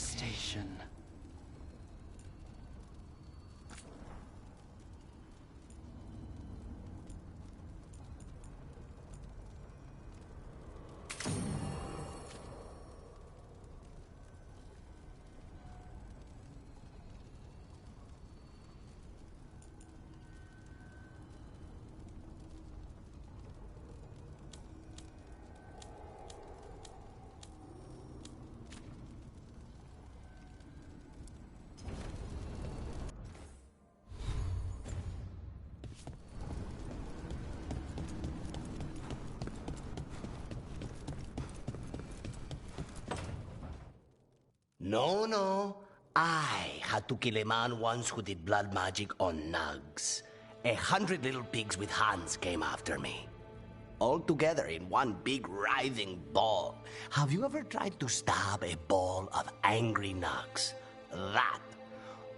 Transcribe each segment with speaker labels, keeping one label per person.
Speaker 1: station.
Speaker 2: No. I had to kill a man once who did blood magic on nugs. 100 little pigs with hands came after me. All together in one big writhing ball. Have you ever tried to stab a ball of angry nugs? That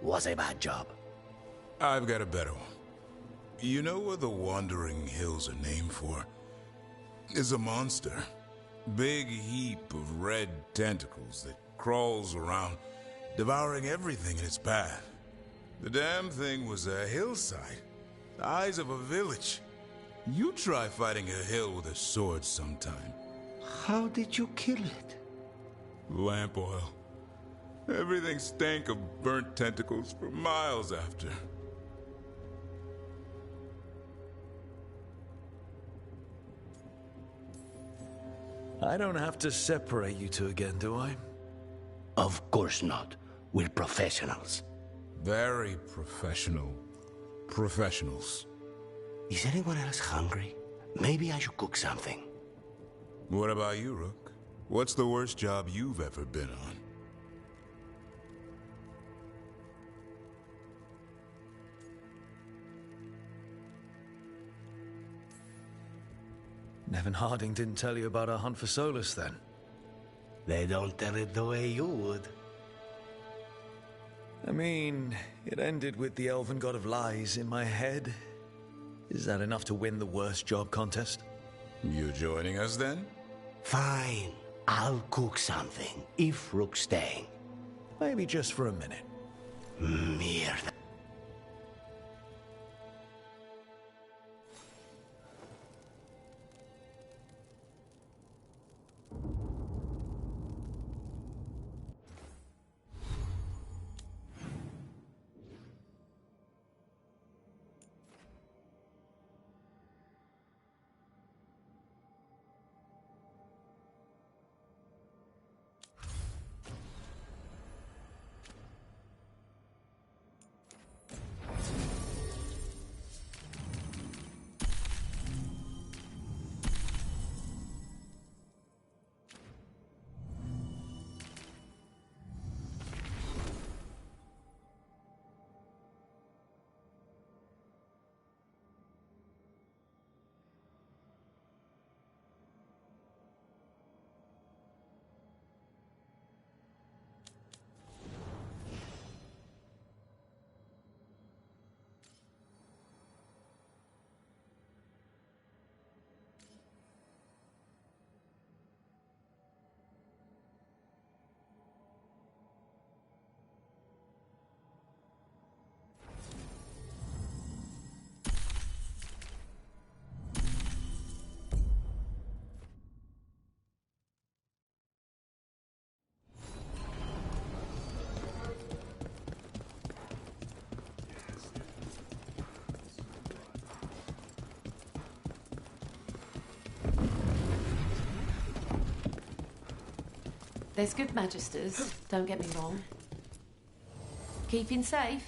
Speaker 2: was a bad job.
Speaker 3: I've got a better one. You know what the Wandering Hills are named for? It's a monster. Big heap of red tentacles that crawls around, devouring everything in its path. The damn thing was a hillside, the size of a village. You try fighting a hill with a sword sometime.
Speaker 2: How did you kill it?
Speaker 3: Lamp oil. Everything stank of burnt tentacles for miles after.
Speaker 4: I don't have to separate you two again, do I?
Speaker 2: Of course not. We're professionals.
Speaker 3: Very professional. Professionals.
Speaker 2: Is anyone else hungry? Maybe I should cook something.
Speaker 3: What about you, Rook? What's the worst job you've ever been on?
Speaker 4: Nevin Harding didn't tell you about our hunt for Solus, then?
Speaker 2: They don't tell it the way you would.
Speaker 4: I mean, it ended with the Elven God of Lies in my head. Is that enough to win the worst job contest?
Speaker 3: You joining us, then?
Speaker 2: Fine. I'll cook something, if Rook's staying.
Speaker 4: Maybe just for a minute.
Speaker 2: Mierda.
Speaker 5: There's good magisters, don't get me wrong. Keeping safe?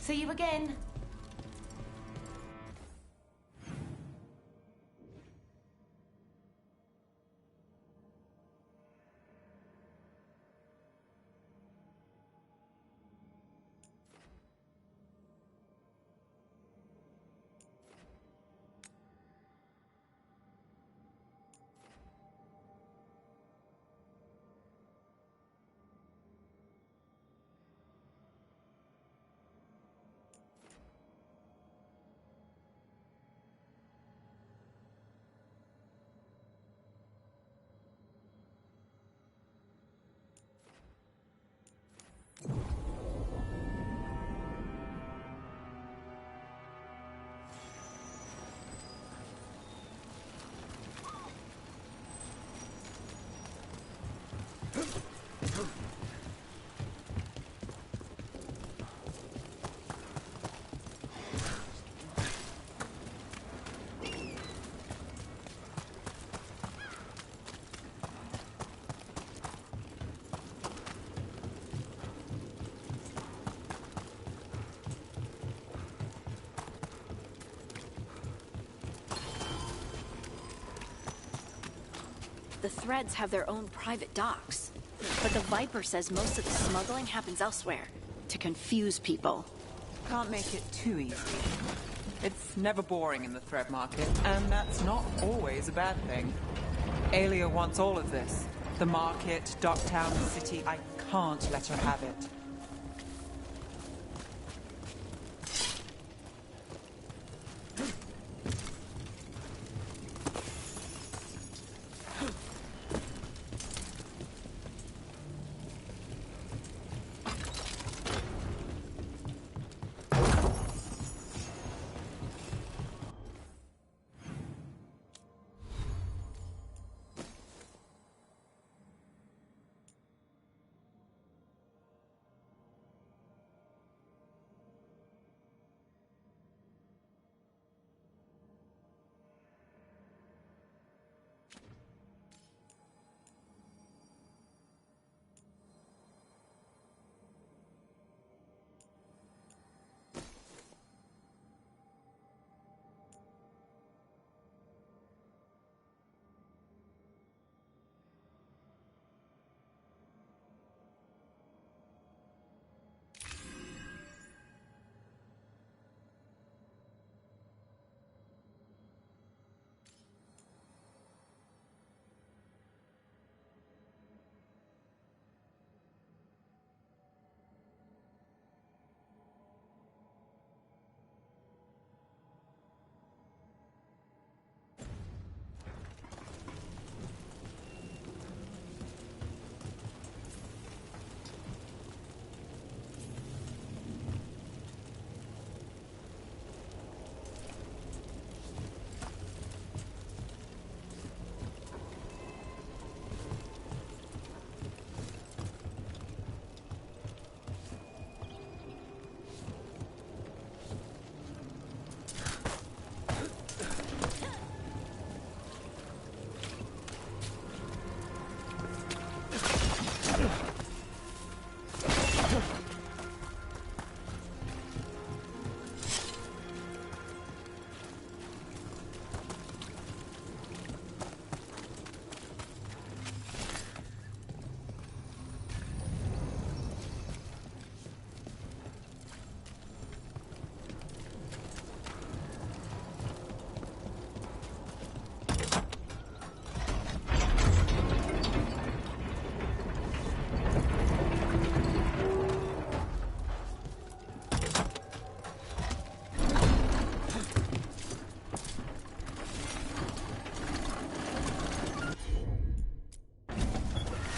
Speaker 5: See you again.
Speaker 1: the Threads have their own private docks. But the Viper says most of the smuggling happens elsewhere, to confuse people.
Speaker 6: Can't make it too easy. It's never boring in the thread market, and that's not always a bad thing. Alia wants all of this. The market, Docktown, the city. I can't let her have it.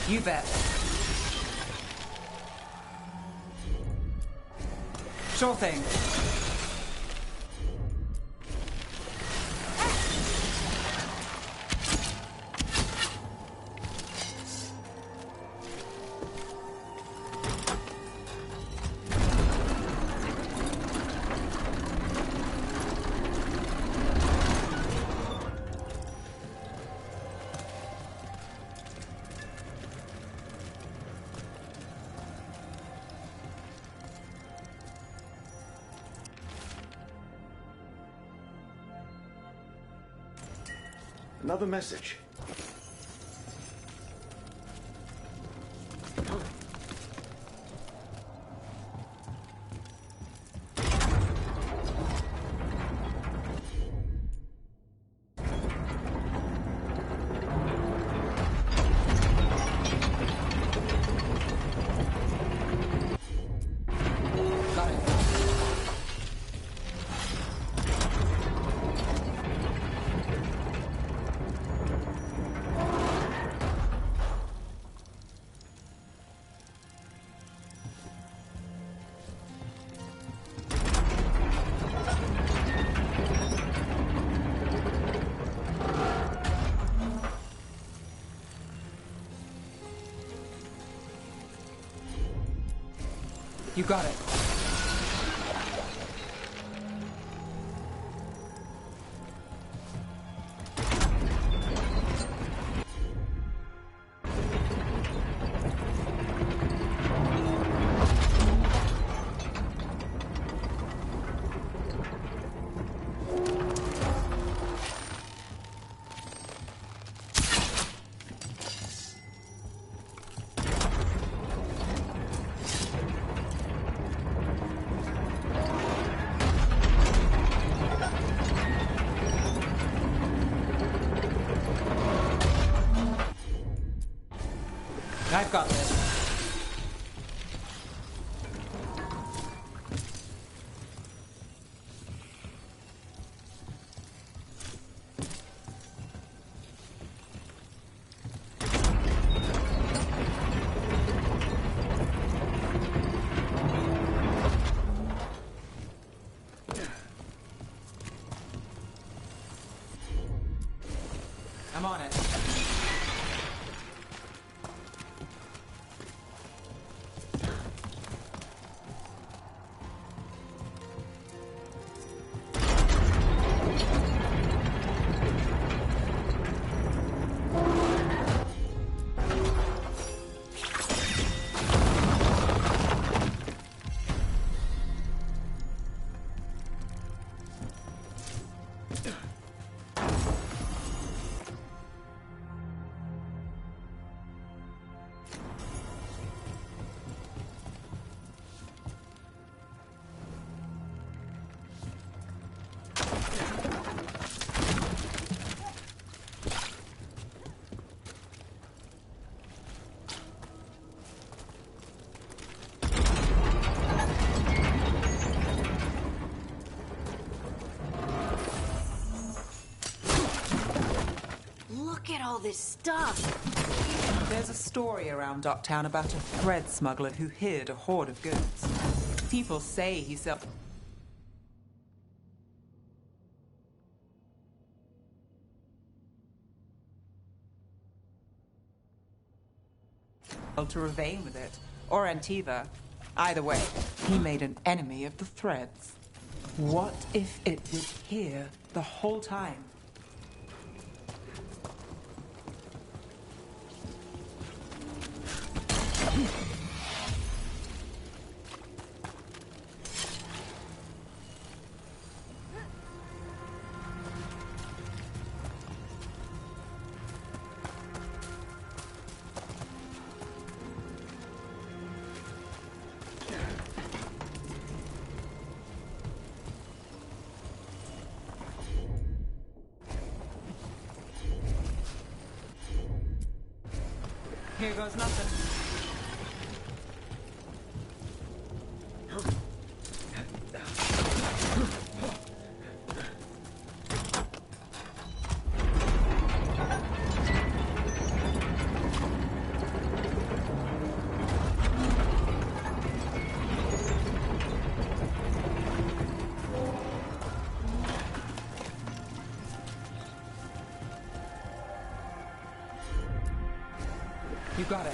Speaker 6: You bet. Sure thing.
Speaker 4: Another message. You got it.
Speaker 6: I've got this. I'm on it.
Speaker 1: Look at all this stuff.
Speaker 6: There's a story around Docktown about a thread smuggler who hid a hoard of goods. People say he sold to Ravane with it, or Antiva. Either way, he made an enemy of the threads. What if it was here the whole time? Here goes nothing. You got it.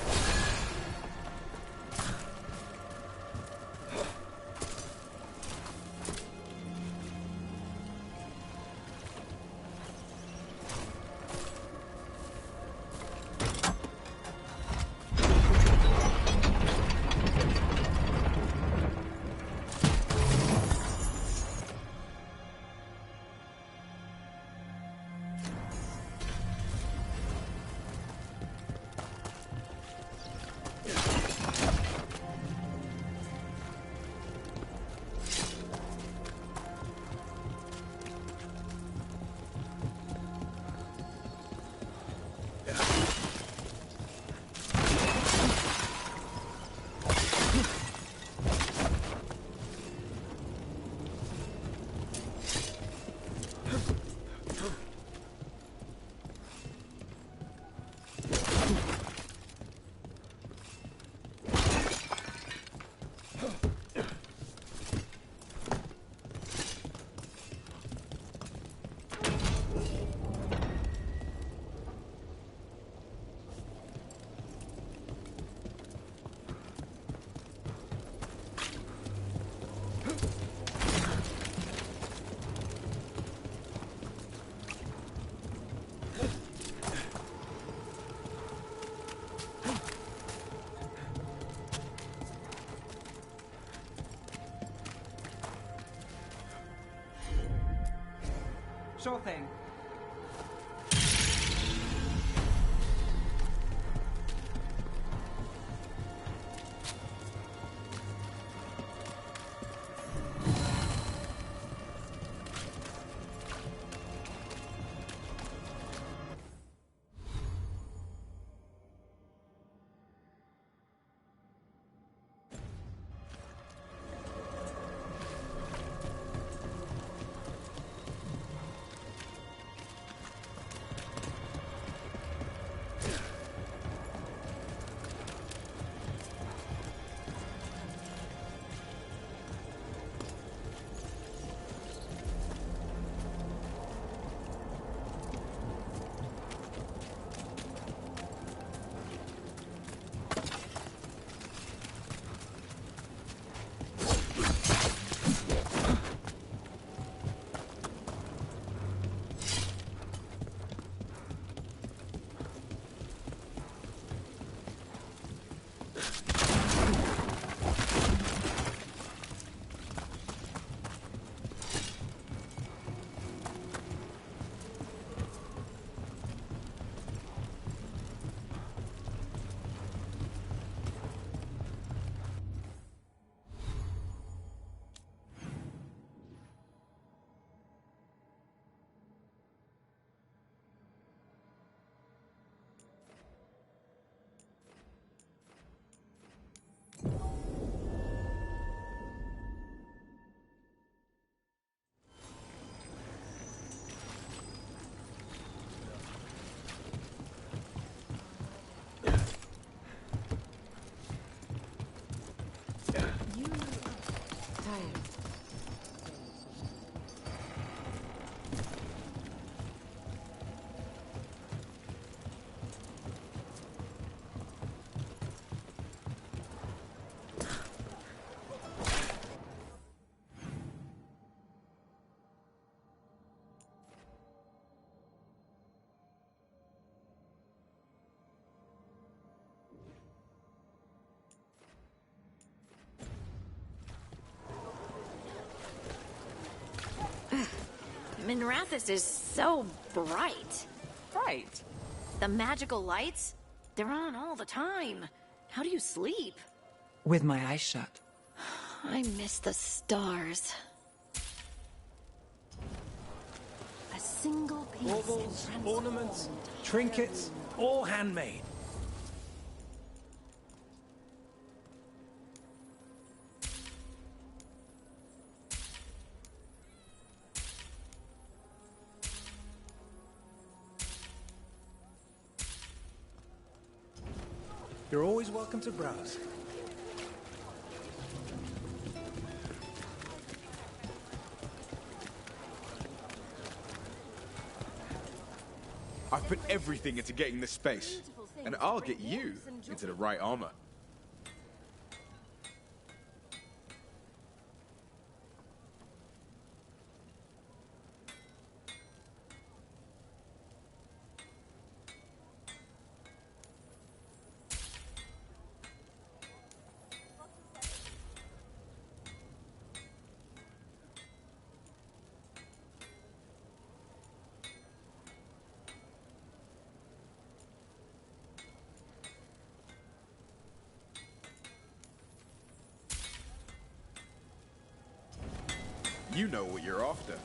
Speaker 6: Sure thing.
Speaker 5: Tired.
Speaker 1: Minrathis is so bright.
Speaker 6: Right.
Speaker 1: The magical lights, they're on all the time. How do you sleep?
Speaker 6: With my eyes shut.
Speaker 1: I miss the stars. A single piece.
Speaker 7: Baubles, ornaments, trinkets, all handmade. You're always welcome to browse.
Speaker 8: I've put everything into getting this space, and I'll get you into the right armor. You know what you're after.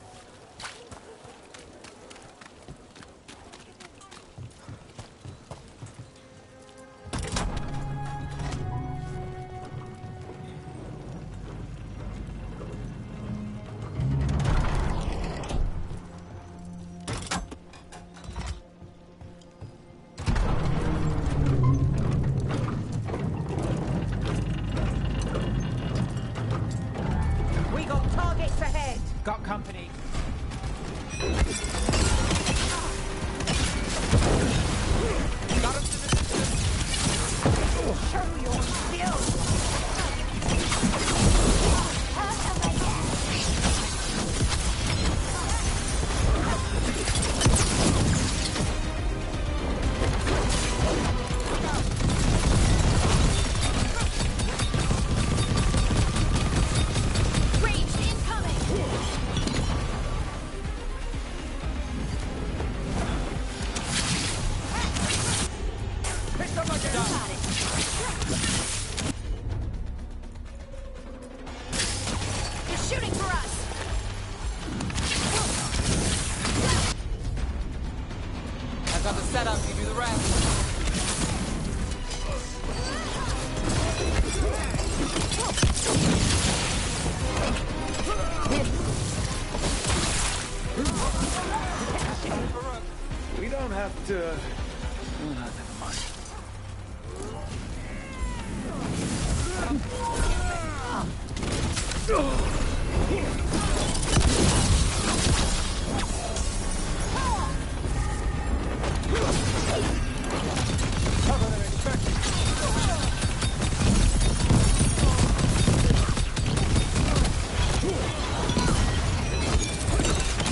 Speaker 6: We got targets ahead.
Speaker 7: Got company.
Speaker 6: Show your skill.
Speaker 1: Ranged incoming! Got it. They're shooting for us!
Speaker 6: I got the setup, you do the rest.
Speaker 4: We don't have to... Oh, never mind.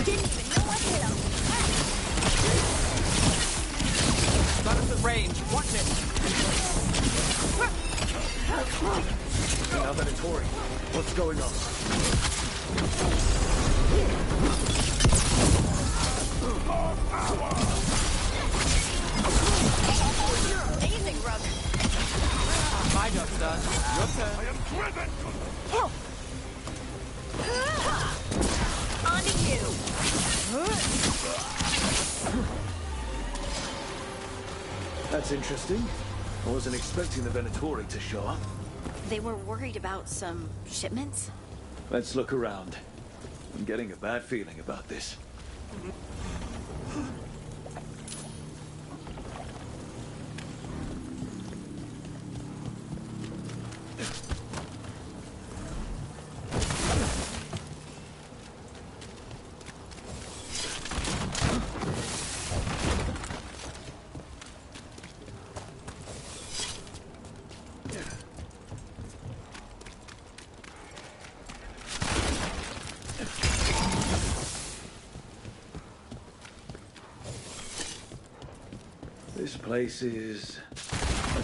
Speaker 1: Didn't even know I hit him.
Speaker 4: Now then, Tori, what's going on?
Speaker 1: You're amazing, Rook.
Speaker 6: My job's done. Your turn.
Speaker 3: I am driven!
Speaker 1: On to you.
Speaker 4: That's interesting. I wasn't expecting the Venatori to show up.
Speaker 1: They were worried about some shipments?
Speaker 4: Let's look around. I'm getting a bad feeling about this. This place is... I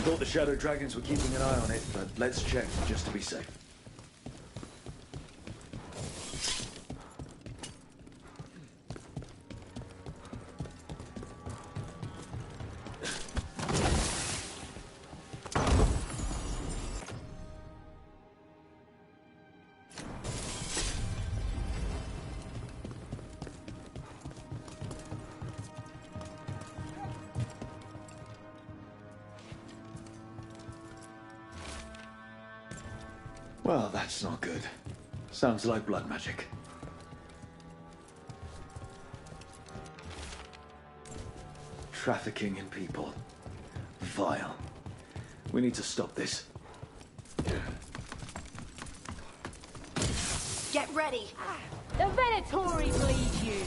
Speaker 4: thought the Shadow Dragons were keeping an eye on it, but let's check just to be safe. Well, that's not good. Sounds like blood magic. Trafficking in people. Vile. We need to stop this.
Speaker 1: Get ready.
Speaker 5: The Venatori bleed you.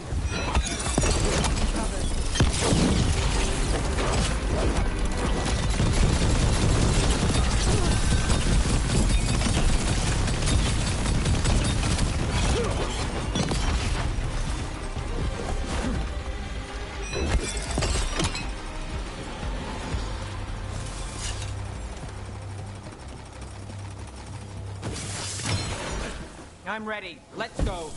Speaker 6: I'm ready. Let's go.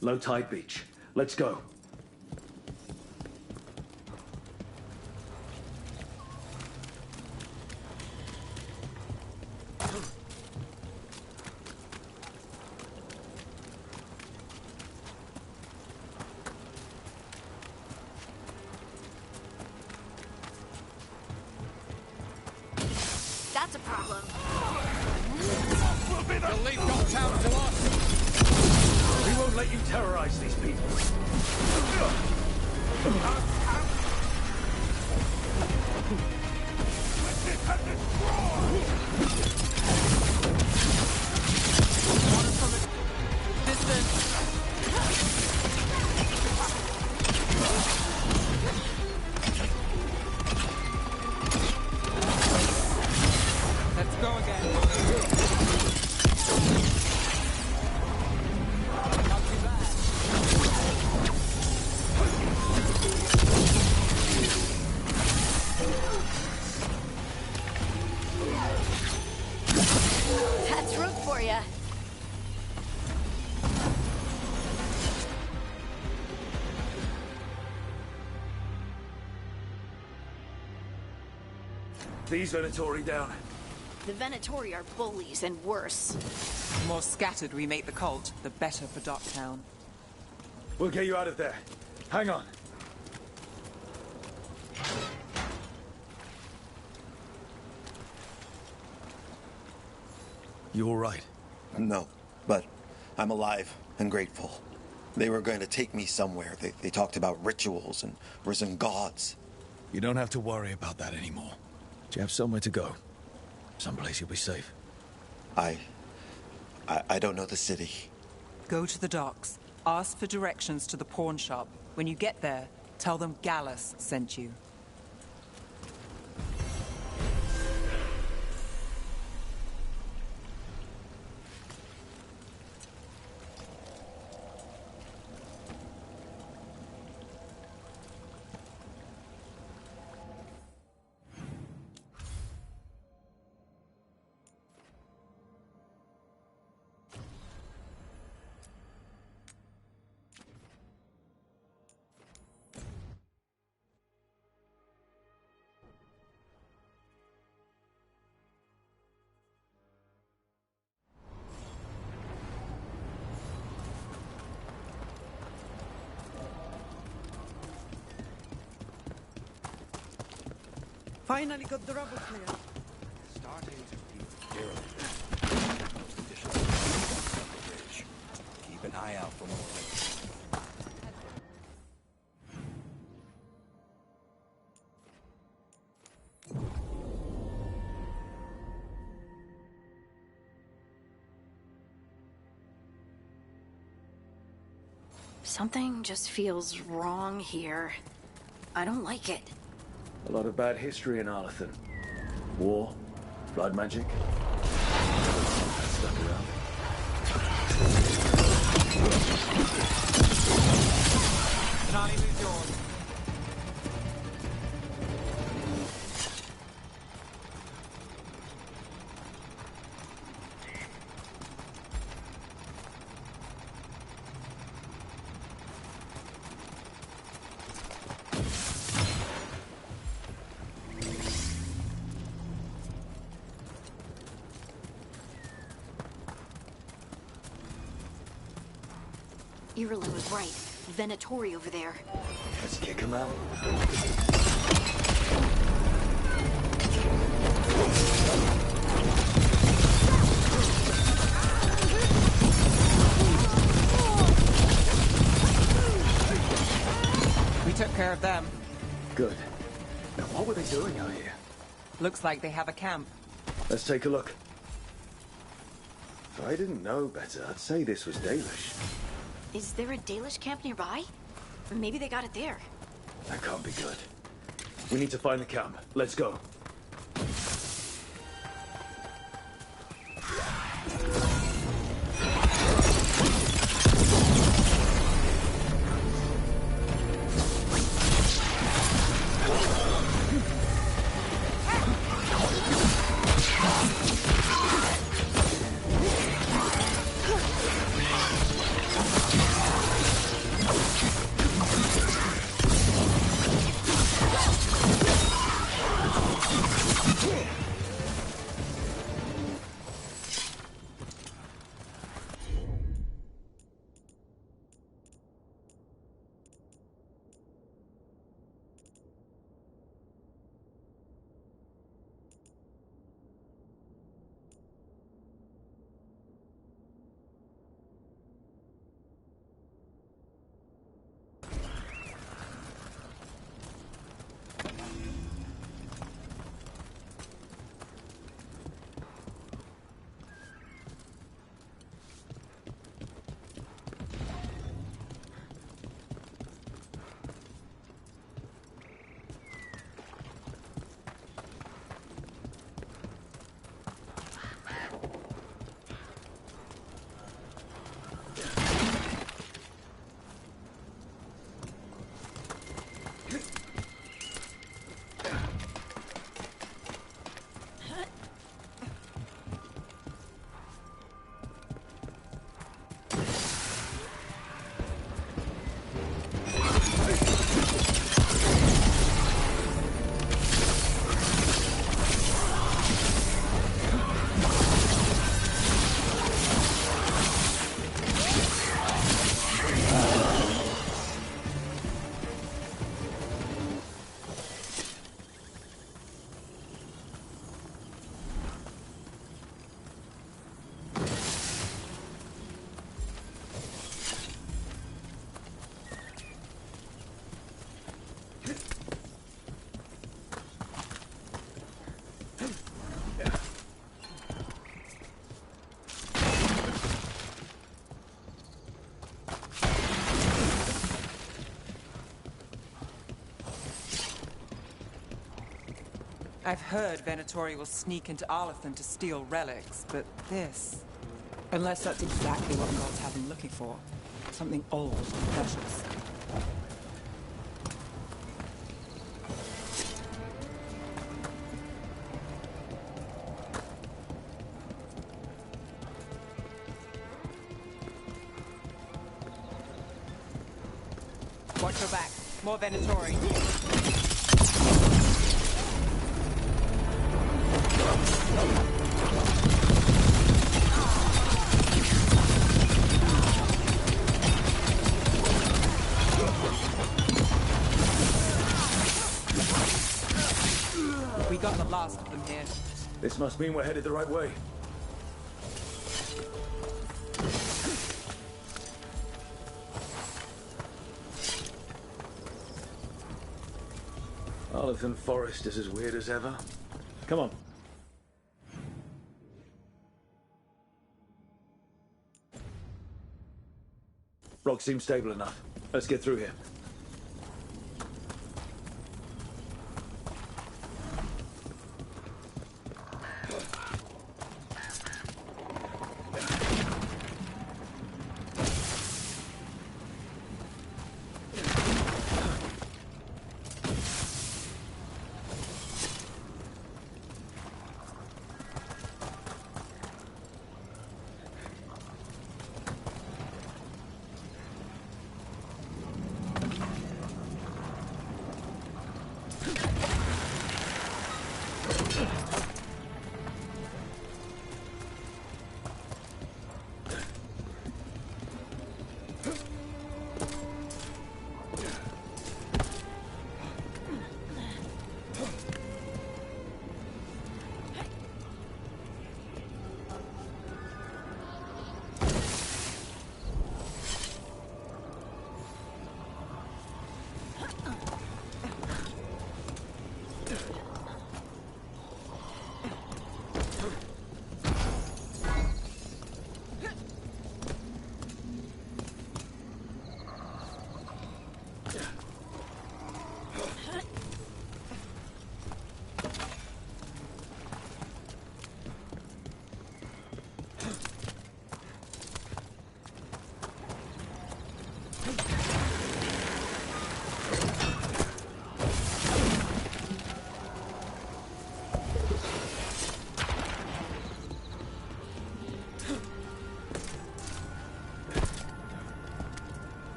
Speaker 4: Low tide beach. Let's go.
Speaker 1: That's a problem.
Speaker 7: You'll leave Dogtown to us.
Speaker 4: We won't let you terrorize these people.
Speaker 6: Let's go again. Not too bad.
Speaker 1: That's Rook for ya.
Speaker 4: These Venatori down.
Speaker 1: The Venatori are bullies and worse.
Speaker 6: The more scattered we make the cult, the better for Dogtown.
Speaker 4: We'll get you out of there. Hang on. You all right?
Speaker 9: No, but I'm alive and grateful. They were going to take me somewhere. They talked about rituals and risen gods.
Speaker 4: You don't have to worry about that anymore. You have somewhere to go. Someplace you'll be safe.
Speaker 9: I don't know the city.
Speaker 6: Go to the docks. Ask for directions to the pawn shop. When you get there, tell them Gallus sent you.
Speaker 7: Finally got the rubble clear.
Speaker 10: Starting to feel derelict. Conditions on the bridge. Keep an eye out for more like this.
Speaker 1: Something just feels wrong here. I don't like it.
Speaker 4: A lot of bad history in Arlethan. War, blood magic. Stuck around.
Speaker 6: Charlie, who's yours?
Speaker 1: Irulan was right. Venatori over there.
Speaker 4: Let's kick him out.
Speaker 6: We took care of them.
Speaker 4: Good. Now what were they doing out here?
Speaker 6: Looks like they have a camp.
Speaker 4: Let's take a look. If I didn't know better, I'd say this was Dalish.
Speaker 1: Is there a Dalish camp nearby? Maybe they got it there.
Speaker 4: That can't be good. We need to find the camp. Let's go.
Speaker 6: I've heard Venatori will sneak into Arlethan to steal relics, but this... Unless that's exactly what gods have him looking for. Something old and precious. Watch your back. More Venatori. We got the last of them here.
Speaker 4: This must mean we're headed the right way. Arlington Forest is as weird as ever. Come on. Rock seems stable enough. Let's get through here.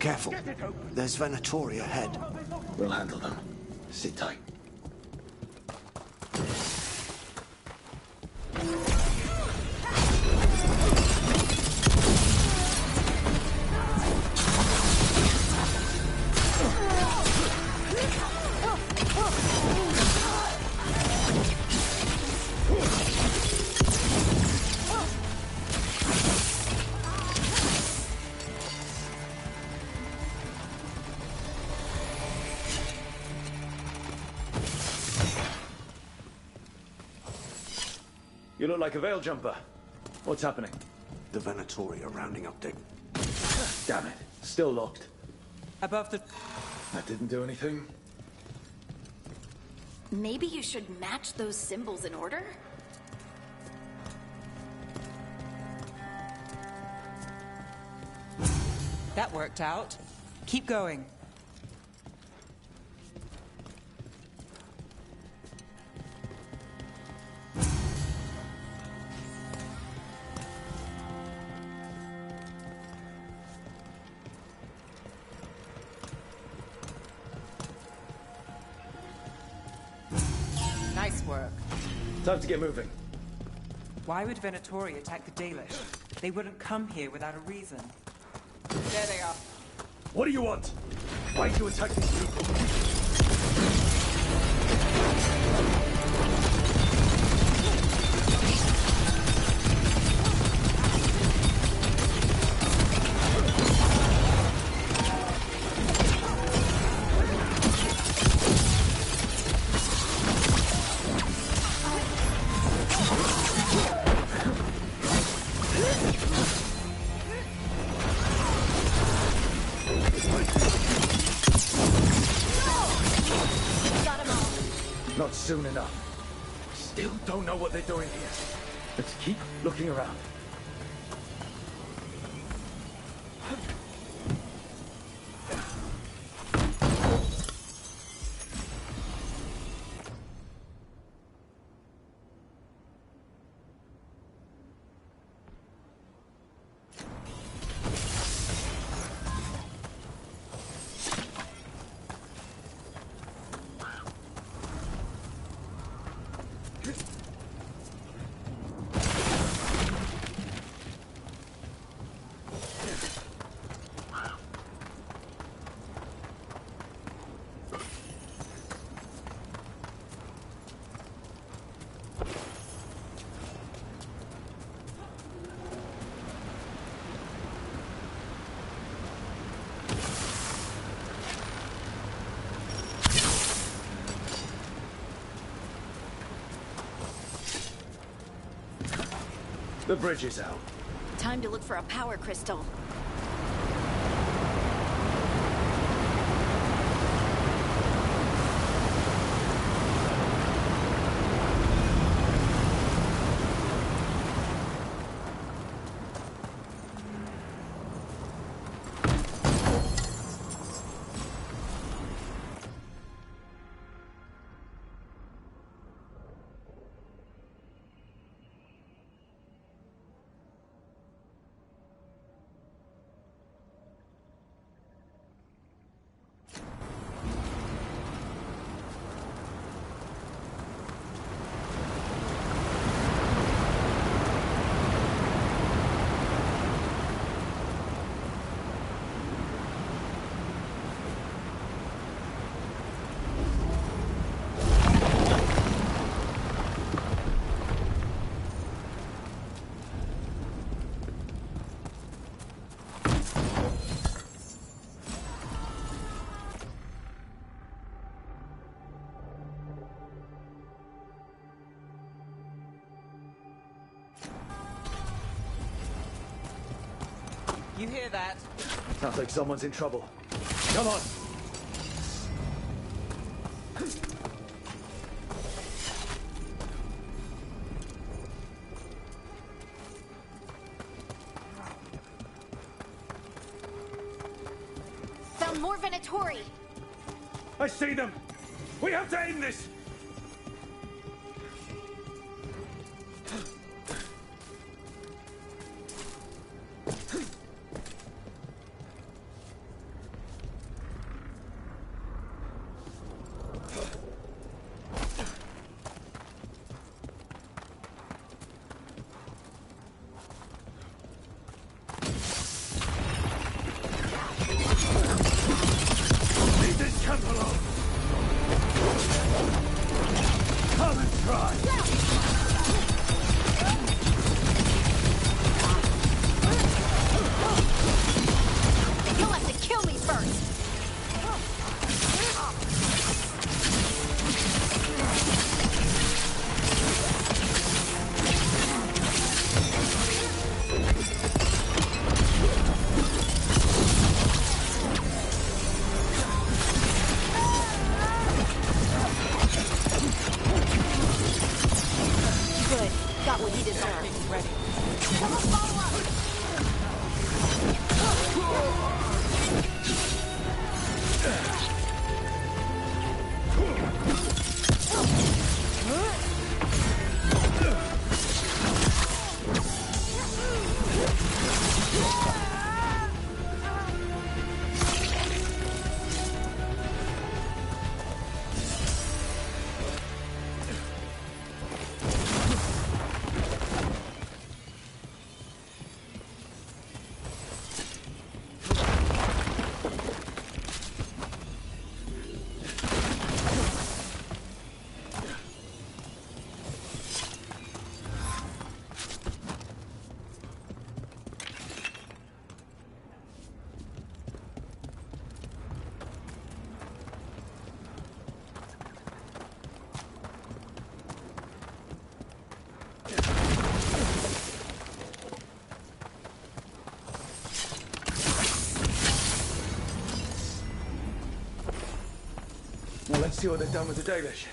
Speaker 9: Careful. There's Venatori ahead.
Speaker 4: We'll handle them. Sit tight. You look like a veil jumper. What's happening?
Speaker 9: The Venatori are rounding up Dick.
Speaker 4: Damn it. Still locked.
Speaker 6: Above the...
Speaker 4: That didn't do anything.
Speaker 1: Maybe you should match those symbols in order?
Speaker 6: That worked out. Keep going. Nice work.
Speaker 4: Time to get moving.
Speaker 6: Why would Venatori attack the Dalish? They wouldn't come here without a reason. There they are.
Speaker 4: What do you want? Why do you attack these people? Not soon enough. Still don't know what they're doing here. Let's keep looking around. The bridge is out.
Speaker 1: Time to look for a power crystal.
Speaker 6: You hear that?
Speaker 4: Sounds like someone's in trouble. Come on!
Speaker 1: Found more Venatori!
Speaker 4: I see them! We have to end this!
Speaker 1: You'll have to kill me first! Good. Got what he deserved.
Speaker 6: Ready.
Speaker 1: Someone follow up!
Speaker 4: Now let's see what they've done with the Dalish.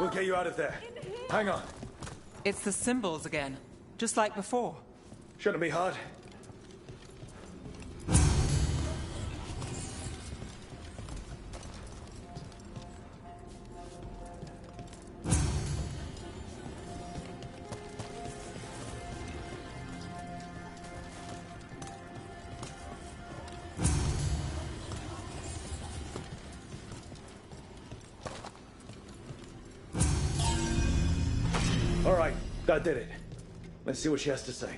Speaker 4: We'll get you out of there. Hang on.
Speaker 6: It's the symbols again, just like before.
Speaker 4: Shouldn't be hard. All right, that did it. Let's see what she has to say.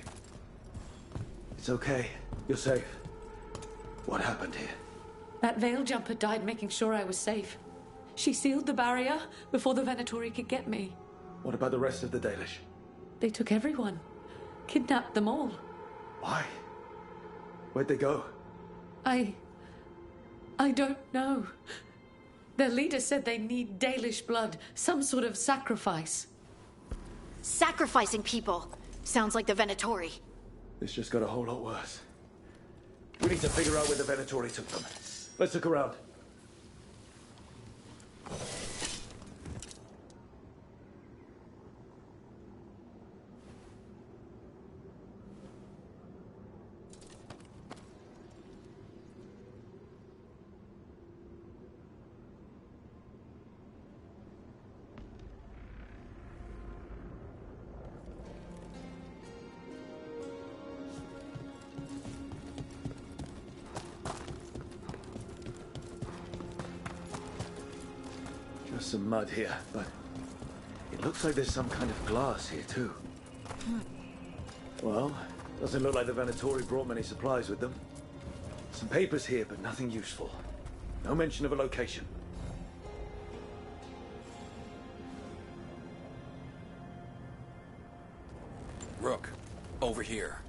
Speaker 4: It's okay. You're safe. What happened here?
Speaker 5: That veil jumper died making sure I was safe. She sealed the barrier before the Venatori could get me.
Speaker 4: What about the rest of the Dalish?
Speaker 5: They took everyone. Kidnapped them all.
Speaker 4: Why? Where'd they go?
Speaker 5: I don't know. Their leader said they need Dalish blood, some sort of sacrifice.
Speaker 1: Sacrificing people. Sounds like the Venatori.
Speaker 4: This just got a whole lot worse. We need to figure out where the Venatori took them. Let's look around. Just some mud here, but it looks like there's some kind of glass here too. Well, doesn't look like the Venatori brought many supplies with them. Some papers here, but nothing useful. No mention of a location.
Speaker 10: Rook, over here.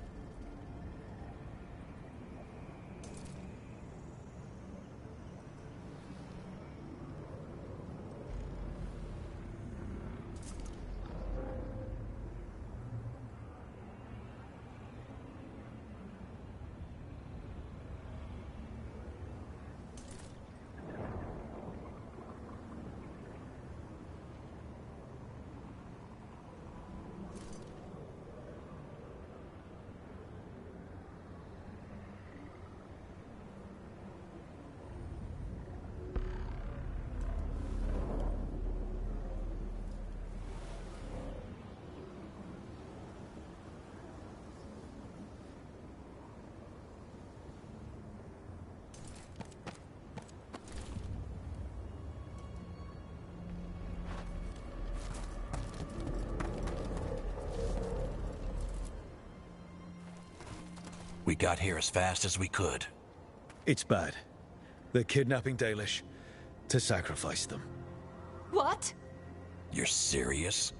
Speaker 10: We got here as fast as we could.
Speaker 4: It's bad. They're kidnapping Dalish to sacrifice them.
Speaker 1: What?
Speaker 10: You're serious?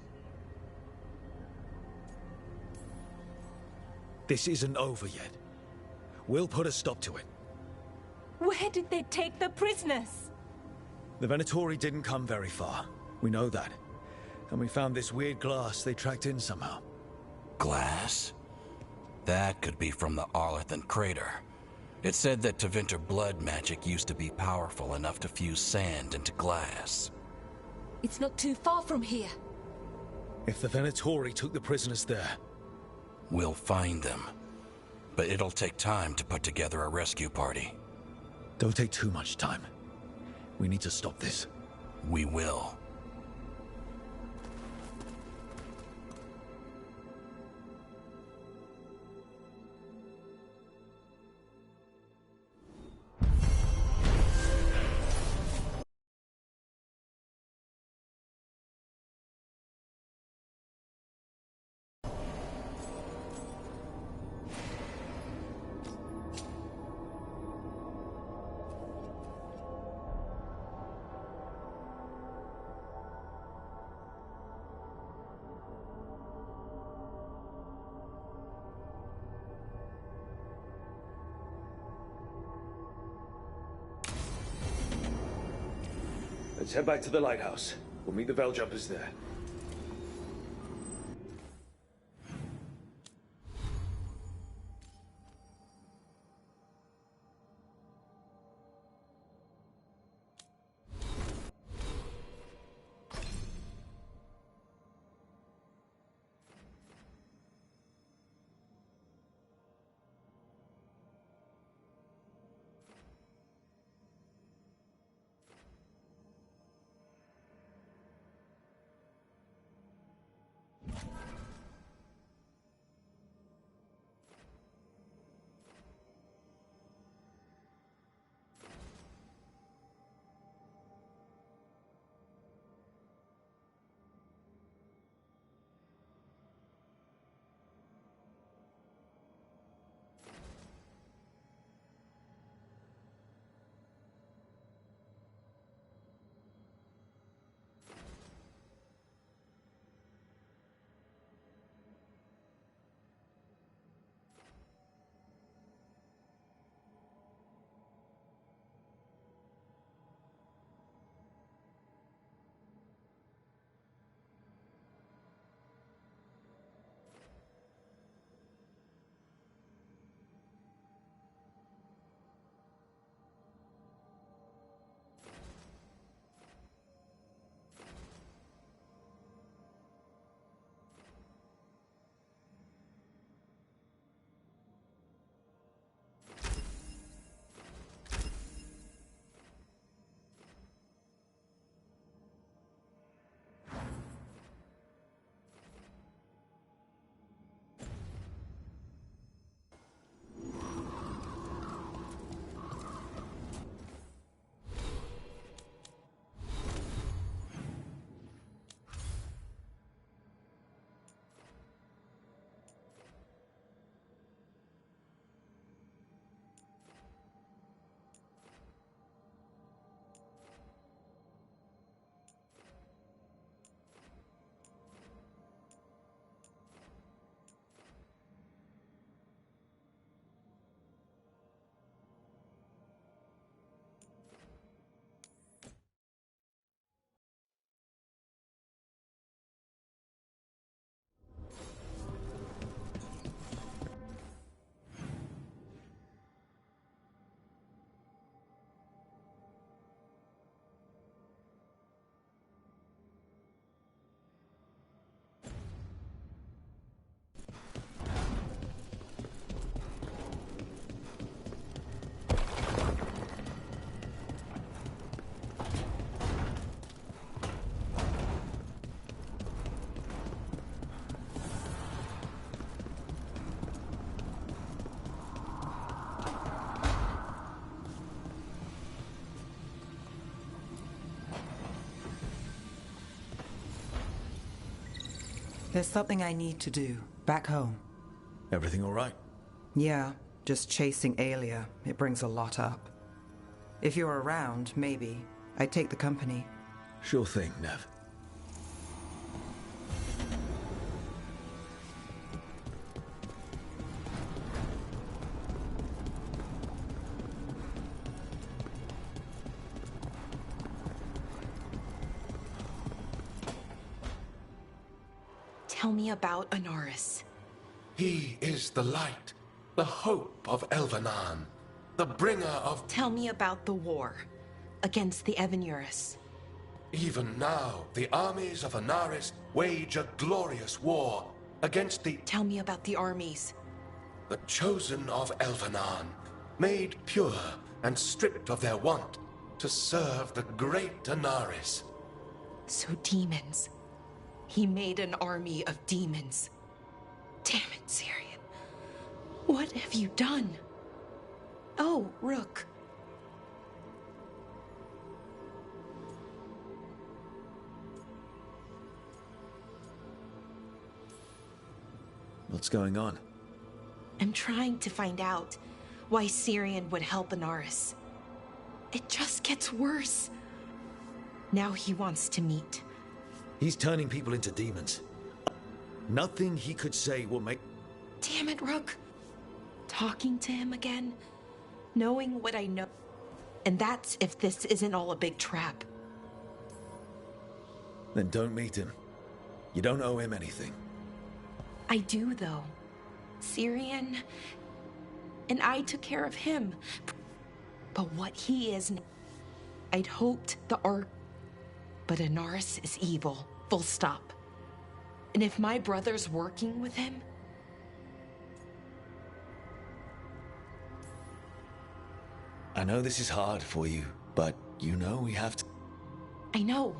Speaker 4: This isn't over yet. We'll put a stop to it.
Speaker 11: Where did they take the prisoners?
Speaker 4: The Venatori didn't come very far. We know that. And we found this weird glass they tracked in somehow.
Speaker 10: Glass? That could be from the Arlethan crater. It said that Tevinter blood magic used to be powerful enough to fuse sand into glass.
Speaker 11: It's not too far from here.
Speaker 4: If the Venatori took the prisoners there...
Speaker 10: We'll find them. But it'll take time to put together a rescue party.
Speaker 4: Don't take too much time. We need to stop this.
Speaker 10: We will.
Speaker 4: Let's head back to the lighthouse. We'll meet the Veil Jumpers there.
Speaker 6: There's something I need to do back home.
Speaker 4: Everything all right?
Speaker 6: Yeah, just chasing Alia. It brings a lot up. If you're around, maybe. I'd take the company.
Speaker 4: Sure thing, Nev.
Speaker 12: Tell me about Anaris.
Speaker 13: He is the light, the hope of Elvenan, the bringer of...
Speaker 12: Tell me about the war against the Evenuris.
Speaker 13: Even now, the armies of Anaris wage a glorious war against the...
Speaker 12: Tell me about the armies.
Speaker 13: The chosen of Elvenan, made pure and stripped of their want to serve the great Anaris.
Speaker 12: So demons. He made an army of demons. Damn it, Syrian. What have you done? Oh, Rook.
Speaker 4: What's going on?
Speaker 12: I'm trying to find out why Syrian would help Anaris. It just gets worse. Now he wants to meet.
Speaker 4: He's turning people into demons. Nothing he could say will make...
Speaker 12: Damn it, Rook. Talking to him again, knowing what I know. And that's if this isn't all a big trap.
Speaker 4: Then don't meet him. You don't owe him anything.
Speaker 12: I do, though. Syrian... And I took care of him. But what he is... I'd hoped the Ark... But Anaris is evil, full stop. And if my brother's working with him...
Speaker 4: I know this is hard for you, but you know we have to...
Speaker 12: I know.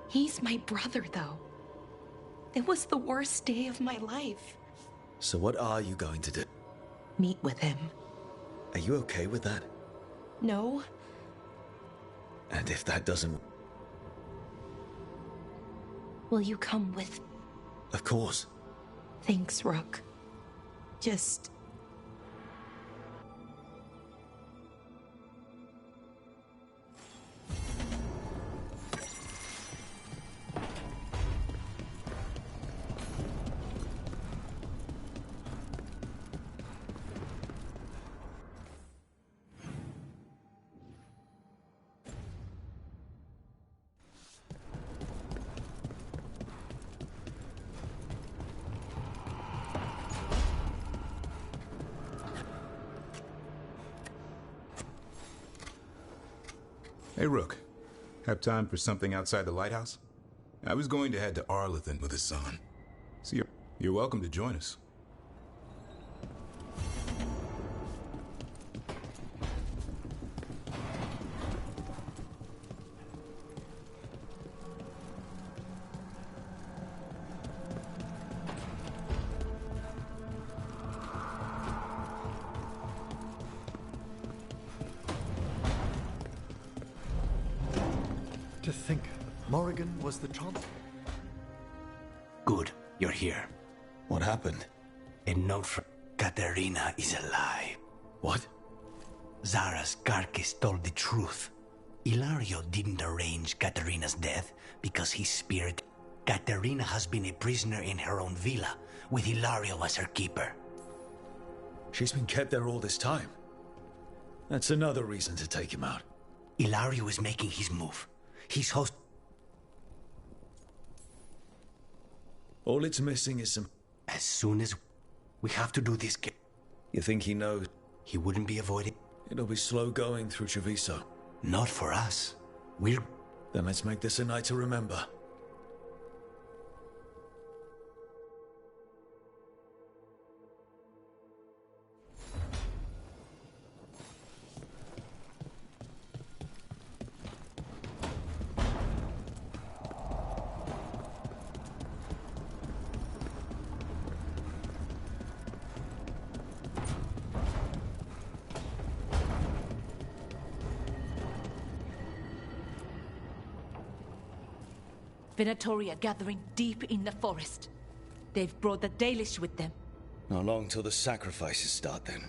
Speaker 12: He's my brother, though. It was the worst day of my life.
Speaker 4: So what are you going to do?
Speaker 12: Meet with him.
Speaker 4: Are you okay with that?
Speaker 12: No.
Speaker 4: And if that doesn't...
Speaker 12: Will you come with...
Speaker 4: Of course.
Speaker 12: Thanks, Rook. Just...
Speaker 3: Hey, Rook. Have time for something outside the lighthouse? I was going to head to Arlethan with Hassan. So you're welcome to join us.
Speaker 14: To think Morrigan was the Chancellor.
Speaker 2: Good, you're here.
Speaker 4: What happened?
Speaker 2: A note from Katerina is alive.
Speaker 4: What?
Speaker 2: Zara's Karkis told the truth. Ilario didn't arrange Katerina's death because his spirit... Katerina has been a prisoner in her own villa, with Ilario as her keeper.
Speaker 4: She's been kept there all this time. That's another reason to take him out.
Speaker 2: Ilario is making his move. He's host...
Speaker 4: All it's missing is some...
Speaker 2: As soon as we have to do this...
Speaker 4: You think he knows?
Speaker 2: He wouldn't be avoided.
Speaker 4: It'll be slow going through Treviso.
Speaker 2: Not for us.
Speaker 4: Then let's make this a night to remember.
Speaker 11: Venatori are gathering deep in the forest. They've brought the Dalish with them.
Speaker 4: Not long till the sacrifices start, then.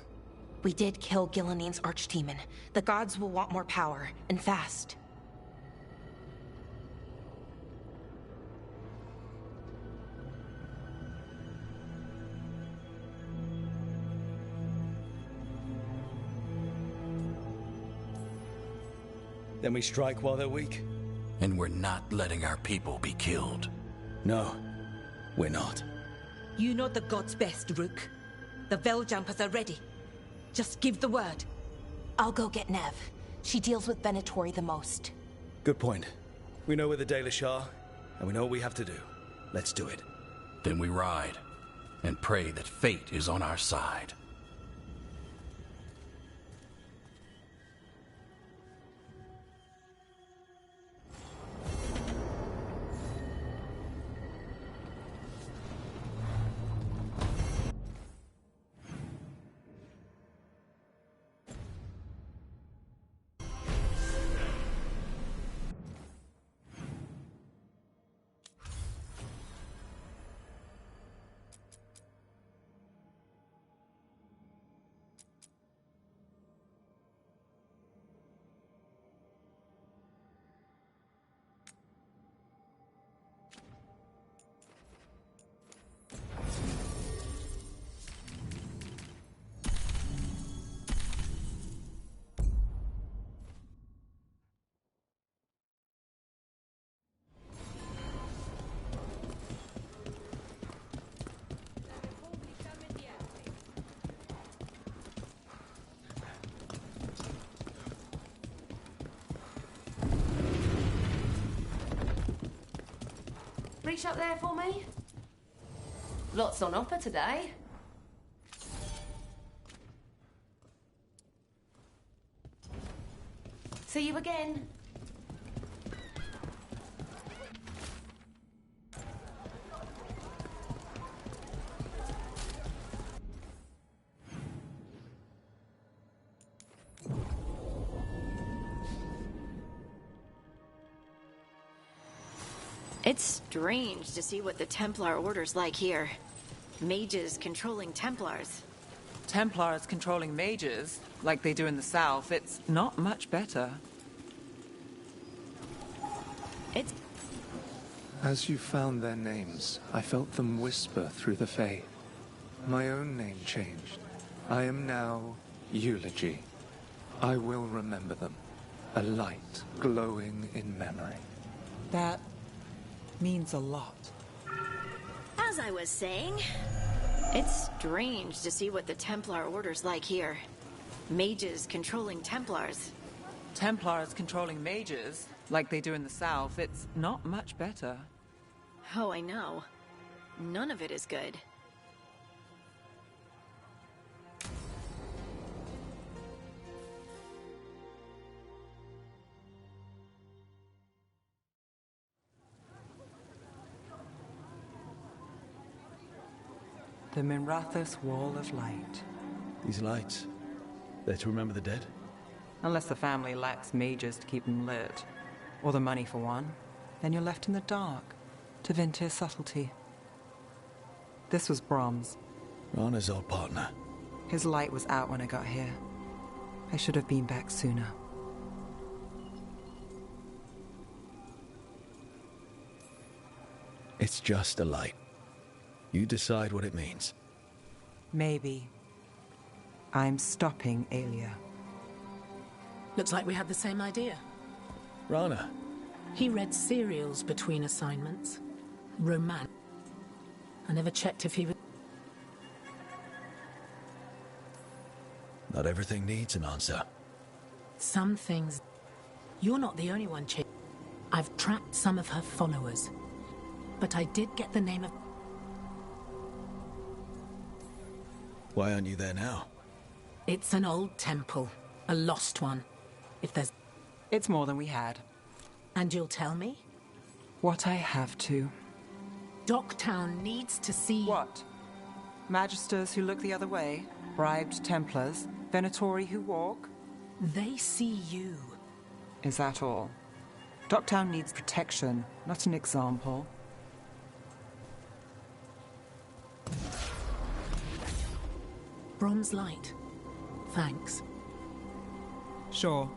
Speaker 12: We did kill Gilanine's archdemon. The gods will want more power, and fast.
Speaker 4: Then we strike while they're weak?
Speaker 10: And we're not letting our people be killed.
Speaker 4: No, we're not.
Speaker 11: You know the gods best, Rook. The Vel Jumpers are ready. Just give the word.
Speaker 12: I'll go get Nev. She deals with Venatori the most.
Speaker 4: Good point. We know where the Dalish are, and we know what we have to do. Let's do it.
Speaker 10: Then we ride, and pray that fate is on our side.
Speaker 15: Reach up there for me. Lots on offer today. See you again.
Speaker 1: It's strange to see what the Templar Order's like here. Mages controlling Templars.
Speaker 6: Templars controlling mages, like they do in the south, it's not much better.
Speaker 1: It's...
Speaker 16: As you found their names, I felt them whisper through the Fae. My own name changed. I am now Eulogy. I will remember them. A light glowing in memory.
Speaker 6: That means a lot.
Speaker 1: As I was saying, it's strange to see what the Templar Order's like here. Mages controlling Templars.
Speaker 6: Templars controlling mages, like they do in the south, it's not much better.
Speaker 1: Oh, I know. None of it is good.
Speaker 6: The Minrathous Wall of Light.
Speaker 4: These lights, they're to remember the dead?
Speaker 6: Unless the family lacks mages to keep them lit. Or the money for one. Then you're left in the dark, to Vintir's subtlety. This was Brahms.
Speaker 4: Rana's old partner.
Speaker 6: His light was out when I got here. I should have been back sooner.
Speaker 4: It's just a light. You decide what it means.
Speaker 6: Maybe. I'm stopping Aelia.
Speaker 17: Looks like we had the same idea.
Speaker 4: Rana.
Speaker 17: He read serials between assignments. Romance. I never checked if he was...
Speaker 4: Not everything needs an answer.
Speaker 17: Some things... You're not the only one, Chick. I've tracked some of her followers. But I did get the name of...
Speaker 4: Why aren't you there now?
Speaker 17: It's an old temple. A lost one. If there's...
Speaker 6: It's more than we had.
Speaker 17: And you'll tell me?
Speaker 6: What I have to.
Speaker 17: Docktown needs to see...
Speaker 6: What? Magisters who look the other way? Bribed Templars? Venatori who walk?
Speaker 17: They see you.
Speaker 6: Is that all? Docktown needs protection, not an example.
Speaker 17: Bronze light. Thanks.
Speaker 6: Sure.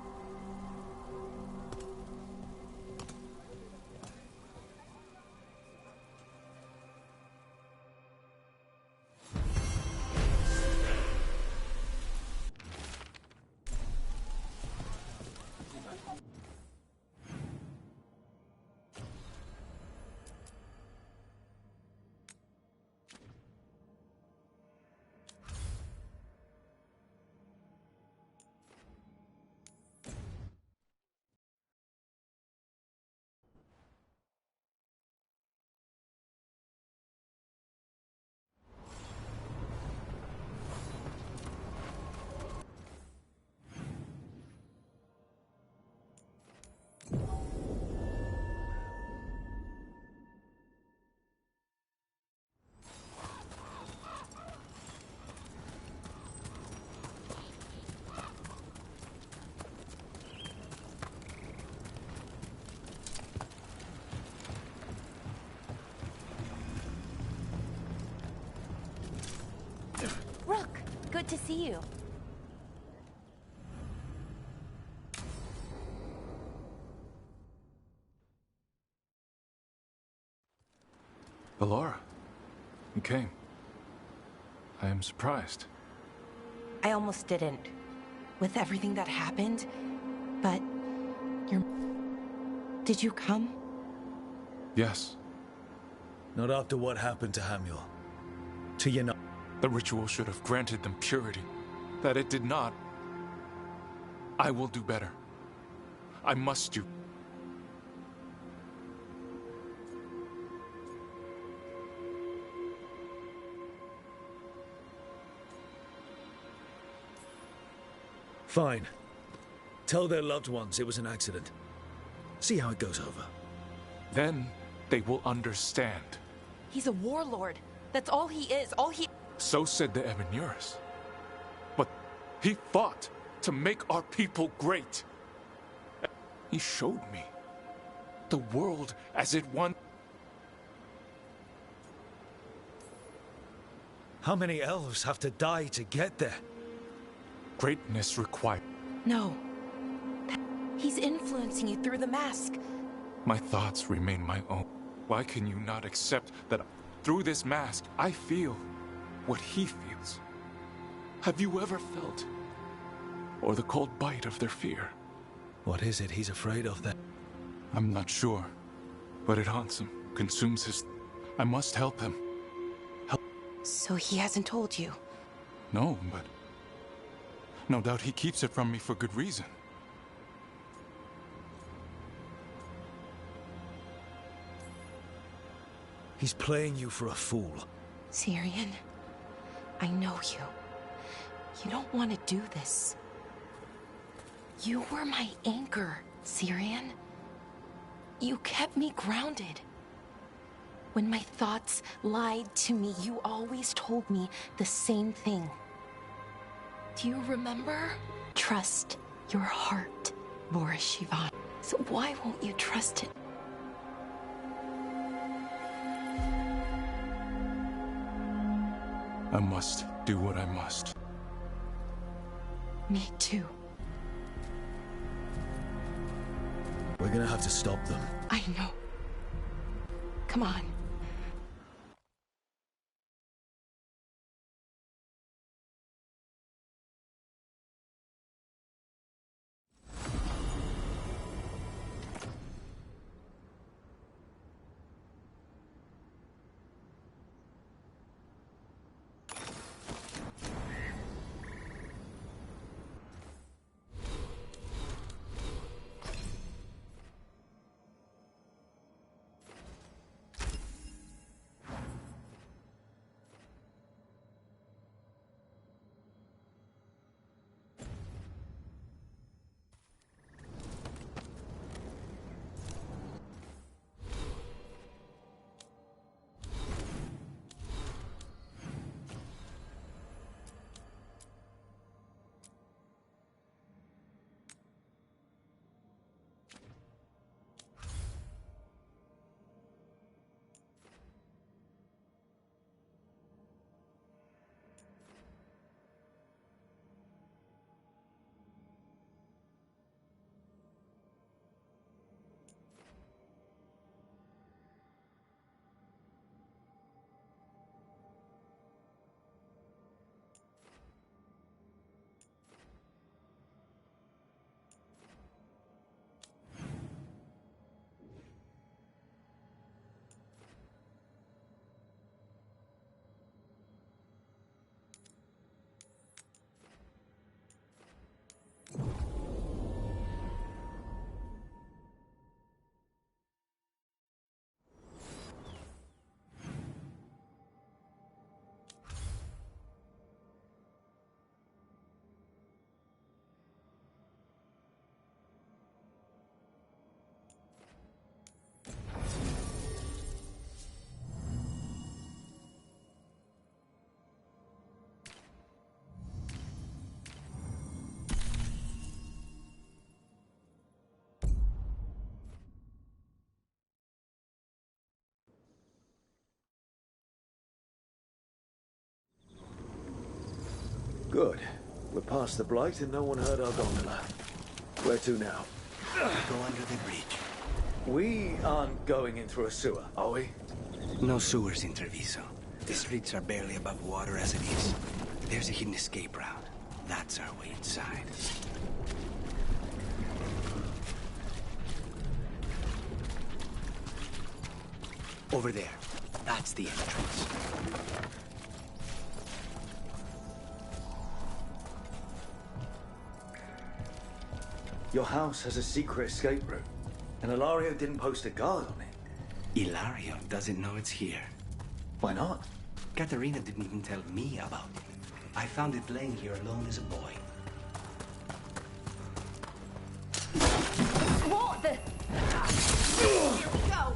Speaker 18: Rook, good to see you.
Speaker 19: Ballora, you came. I am surprised.
Speaker 12: I almost didn't, with everything that happened, but Did you come?
Speaker 19: Yes.
Speaker 4: Not after what happened to Hamuel. To your
Speaker 19: The ritual should have granted them purity. That it did not. I will do better. I must do.
Speaker 4: Fine. Tell their loved ones it was an accident. See how it goes over.
Speaker 19: Then they will understand.
Speaker 12: He's a warlord. That's all he is.
Speaker 19: So said the Ebenuris. But he fought to make our people great. He showed me the world as it once.
Speaker 4: How many elves have to die to get there?
Speaker 19: Greatness required.
Speaker 12: No. He's influencing you through the mask.
Speaker 19: My thoughts remain my own. Why can you not accept that through this mask I feel what he feels? Have you ever felt? Or the cold bite of their fear?
Speaker 4: What is it he's afraid of then?
Speaker 19: I'm not sure, but it haunts him, consumes his... I must help him.
Speaker 12: So he hasn't told you?
Speaker 19: No, but... no doubt he keeps it from me for good reason.
Speaker 4: He's playing you for a fool.
Speaker 12: Syrian, I know you. You don't want to do this. You were my anchor, Syrian. You kept me grounded. When my thoughts lied to me, you always told me the same thing. Do you remember? Trust your heart, Boris Shivan. So why won't you trust it?
Speaker 19: I must do what I must.
Speaker 12: Me too.
Speaker 4: We're gonna have to stop them.
Speaker 12: I know. Come on.
Speaker 4: Good. We're past the blight and no one heard our gondola. Where to now?
Speaker 2: Go under the bridge.
Speaker 4: We aren't going in through a sewer, are we?
Speaker 2: No sewers in Treviso. The streets are barely above water as it is. There's a hidden escape route. That's our way inside. Over there. That's the entrance.
Speaker 4: Your house has a secret escape route, and Ilario didn't post a guard on it.
Speaker 2: Ilario doesn't know it's here.
Speaker 4: Why not?
Speaker 2: Katerina didn't even tell me about it. I found it laying here alone as a boy.
Speaker 15: What the? Here we go.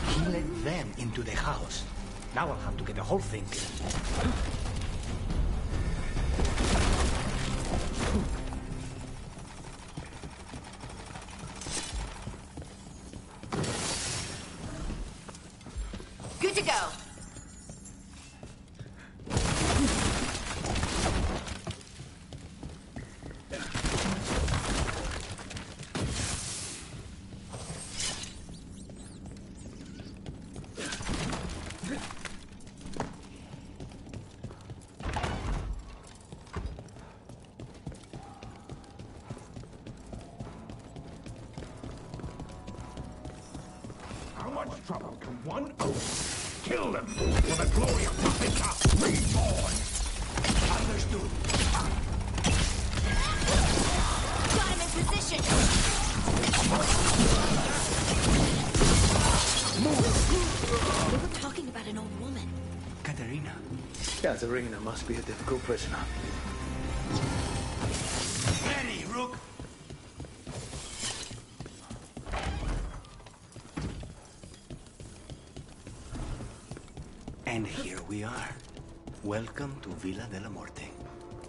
Speaker 2: He let them into the house. Now I'll have to get the whole thing clean.
Speaker 15: Good to go.
Speaker 13: How much trouble can one oath kill them for the glory of Paprika reborn? Understood.
Speaker 15: Got him in position.
Speaker 1: They were talking about an old woman.
Speaker 2: Katerina.
Speaker 4: Katerina must be a difficult prisoner.
Speaker 2: Ready, Rook. And here we are. Welcome to Villa della Morte.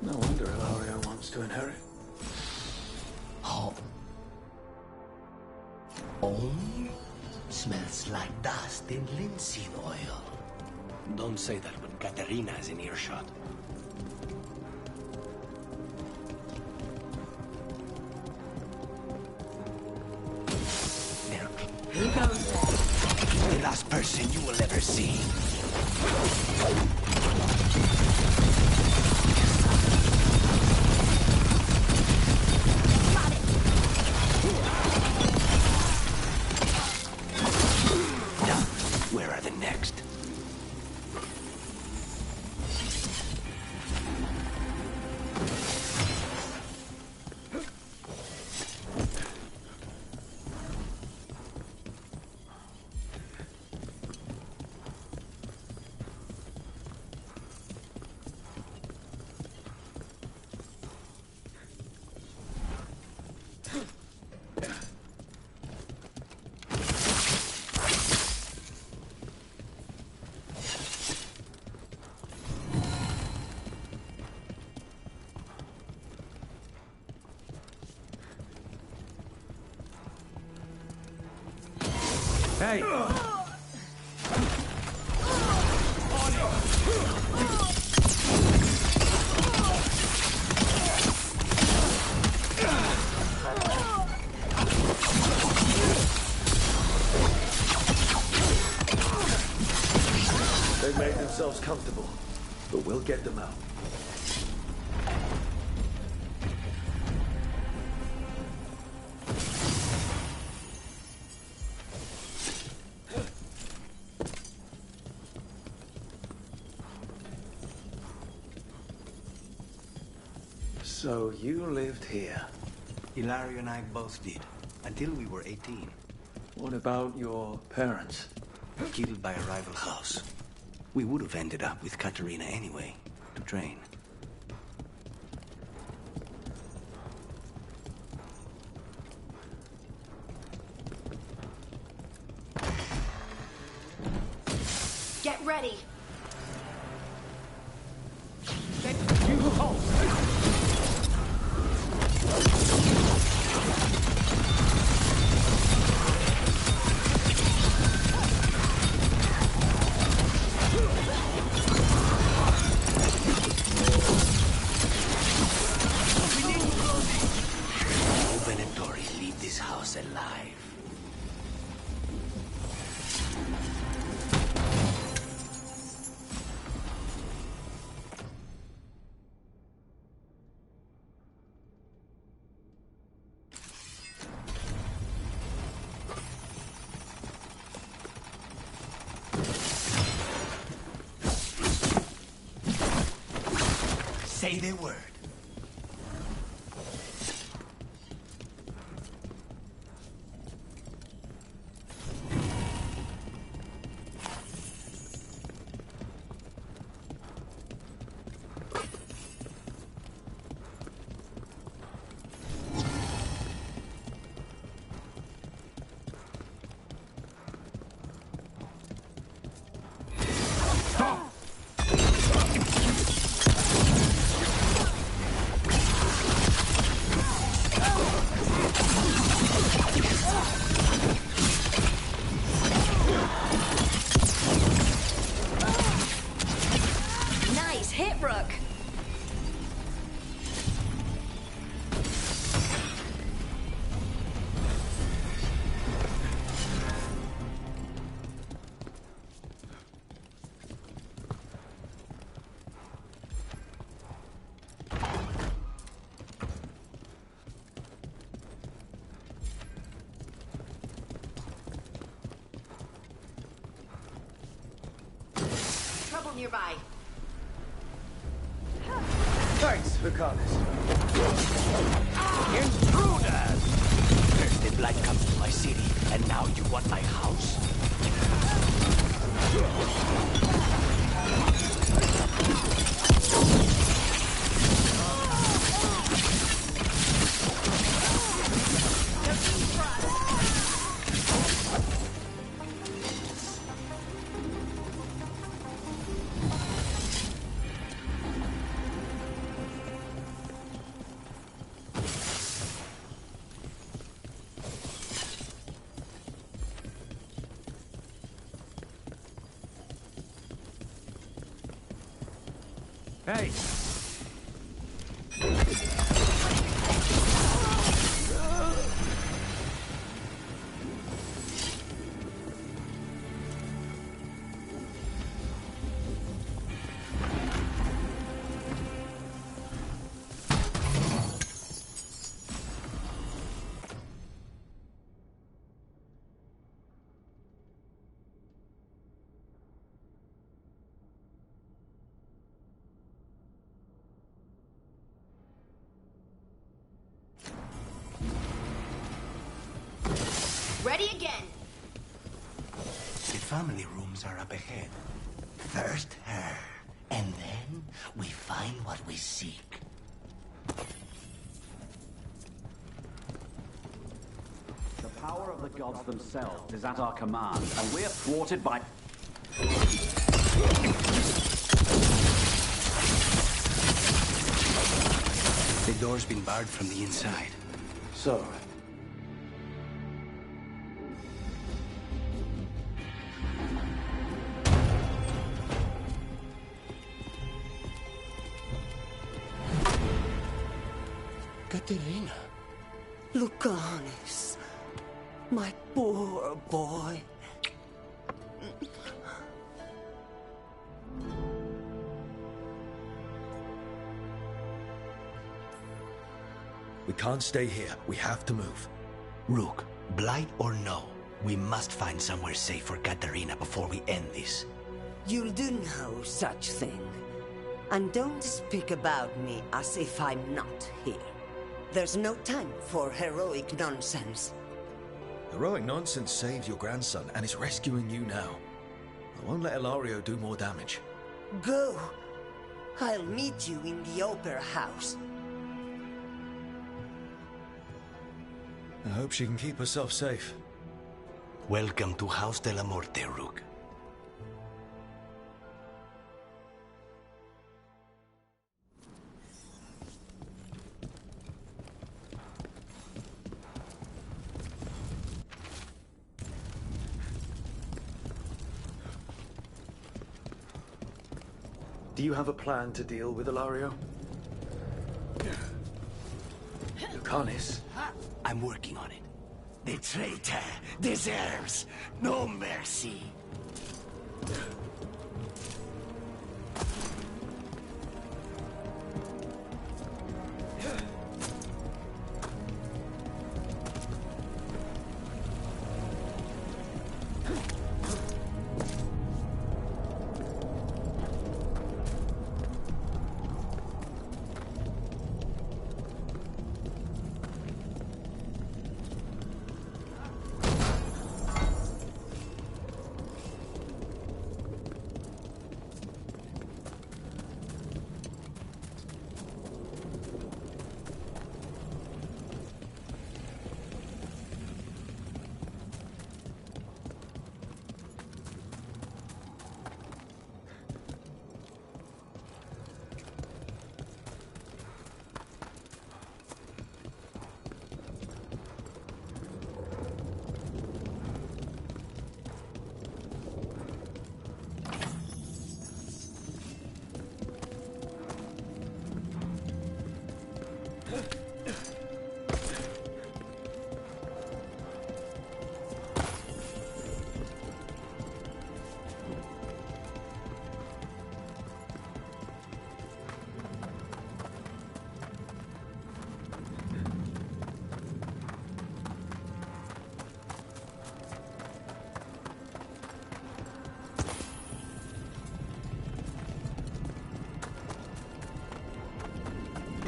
Speaker 4: No wonder Ilario wants to inherit.
Speaker 2: Home. Home smells like dust and linseed oil. Don't say that when Katerina is in earshot.
Speaker 15: Here goes.
Speaker 2: The last person you will ever see. Now, where are the next?
Speaker 4: Hey! They've made themselves comfortable, but we'll get them out. So you lived here?
Speaker 2: Ilario and I both did, until we were 18.
Speaker 4: What about your parents?
Speaker 2: Killed by a rival house. We would have ended up with Katerina anyway, to train.
Speaker 15: Get ready.
Speaker 13: You halt!
Speaker 2: Say the word.
Speaker 1: Nice hit, Rook. Trouble nearby.
Speaker 14: Thanks, Lucanus.
Speaker 2: Intruders! First the blood comes to my city, and now you want my house?
Speaker 14: Hey!
Speaker 1: Ready again.
Speaker 2: The family rooms are up ahead. First her, and then we find what we seek.
Speaker 20: The power of the gods themselves is at our command, and we're thwarted by...
Speaker 2: The door's been barred from the inside.
Speaker 14: So,
Speaker 2: Katerina.
Speaker 21: Lucanus, my poor boy.
Speaker 4: We can't stay here. We have to move.
Speaker 2: Rook, blight or no, we must find somewhere safe for Katerina before we end this.
Speaker 21: You'll do no such thing. And don't speak about me as if I'm not here. There's no time for heroic nonsense.
Speaker 4: Heroic nonsense saved your grandson and is rescuing you now. I won't let Ilario do more damage.
Speaker 21: Go. I'll meet you in the opera house.
Speaker 4: I hope she can keep herself safe.
Speaker 2: Welcome to House de la Morte, Rook.
Speaker 4: Do you have a plan to deal with Ilario? Lucanus?
Speaker 2: I'm working on it. The traitor deserves no mercy.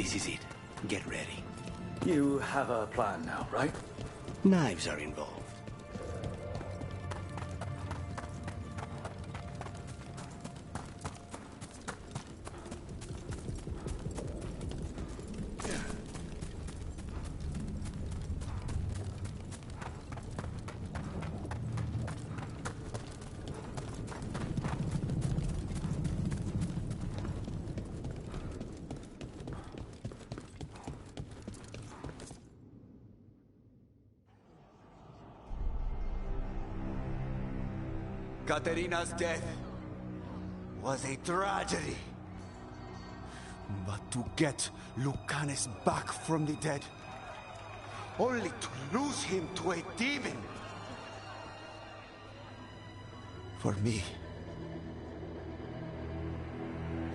Speaker 2: This is it. Get ready.
Speaker 4: You have a plan now, right?
Speaker 2: Knives are involved.
Speaker 8: Katerina's death was a tragedy. But to get Lucanus back from the dead, only to lose him to a demon, for me,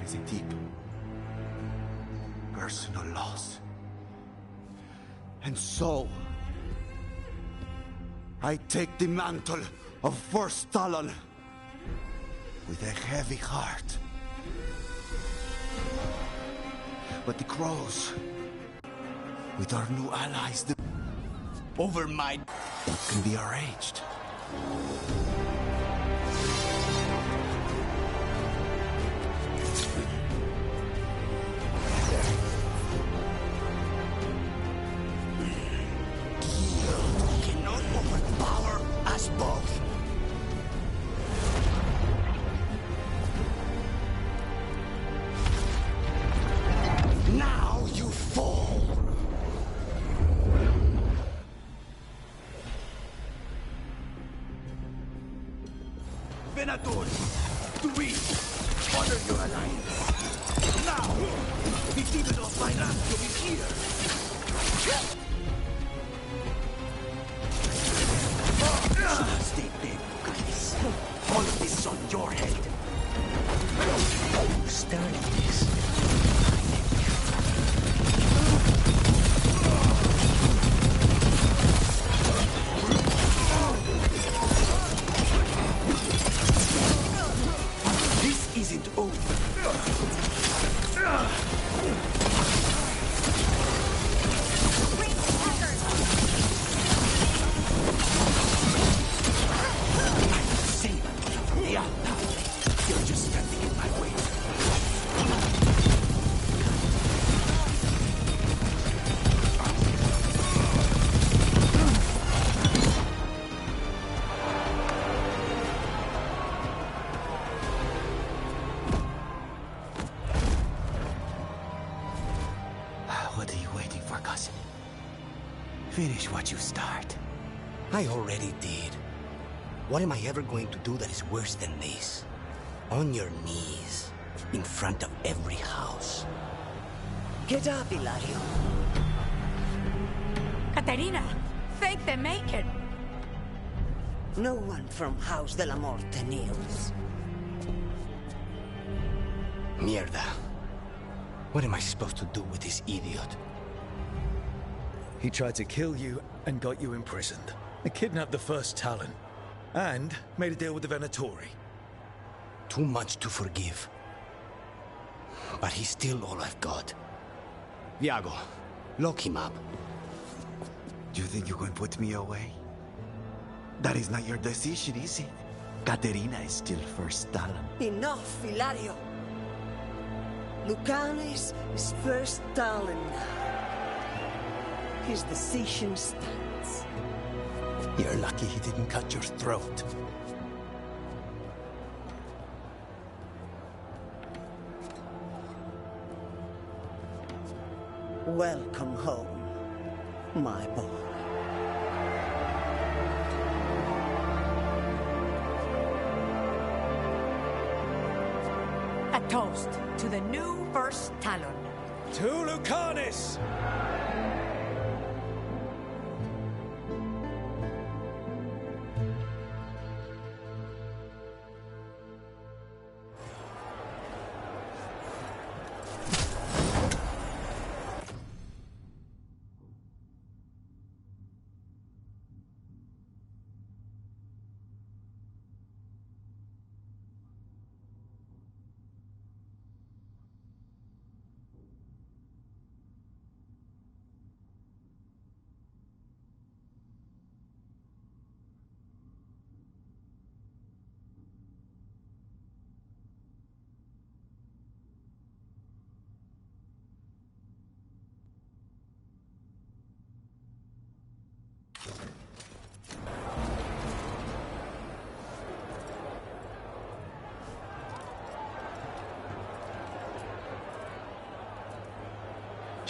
Speaker 8: is a deep, personal loss. And so, I take the mantle of First Talon with a heavy heart. But the Crows, with our new allies, over my... What can be arranged?
Speaker 2: Guild cannot overpower us both. Now you fall.
Speaker 8: Venator, to we honor your alliance. Now, the demon of my ransom is here.
Speaker 2: Stay there, Lucas. All of this is on your head. Who started this?
Speaker 8: This isn't over.
Speaker 2: Yeah, you're just standing in my way.
Speaker 8: What are you waiting for, cousin? Finish what you start.
Speaker 2: I already did. What am I ever going to do that is worse than this? On your knees, in front of every house.
Speaker 21: Get up, Ilario.
Speaker 22: Caterina, thank the Maker.
Speaker 21: No one from House de la Morte kneels.
Speaker 2: Mierda. What am I supposed to do with this idiot?
Speaker 4: He tried to kill you and got you imprisoned. He kidnapped the First Talon. And made a deal with the Venatori.
Speaker 2: Too much to forgive. But he's still all I've got. Viago, lock him up.
Speaker 8: You think you can put me away? That is not your decision, is it? Caterina is still First Talon.
Speaker 21: Enough, Ilario. Lucanus is First Talon now. His decision stands.
Speaker 2: You're lucky he didn't cut your throat.
Speaker 21: Welcome home, my boy.
Speaker 22: A toast to the new First Talon.
Speaker 4: To Lucanus!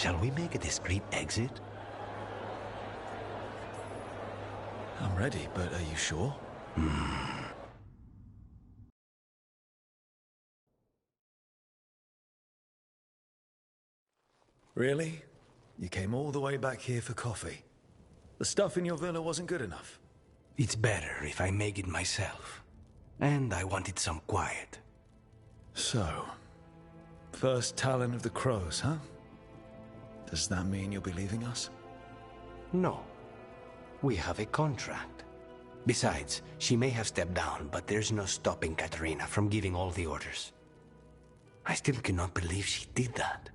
Speaker 2: Shall we make a discreet exit?
Speaker 4: I'm ready, but are you sure? Really? You came all the way back here for coffee? The stuff in your villa wasn't good enough?
Speaker 2: It's better if I make it myself. And I wanted some quiet.
Speaker 4: So, first Talon of the Crows, huh? Does that mean you'll be leaving us?
Speaker 2: No. We have a contract. Besides, she may have stepped down, but there's no stopping Katarina from giving all the orders. I still cannot believe she did that.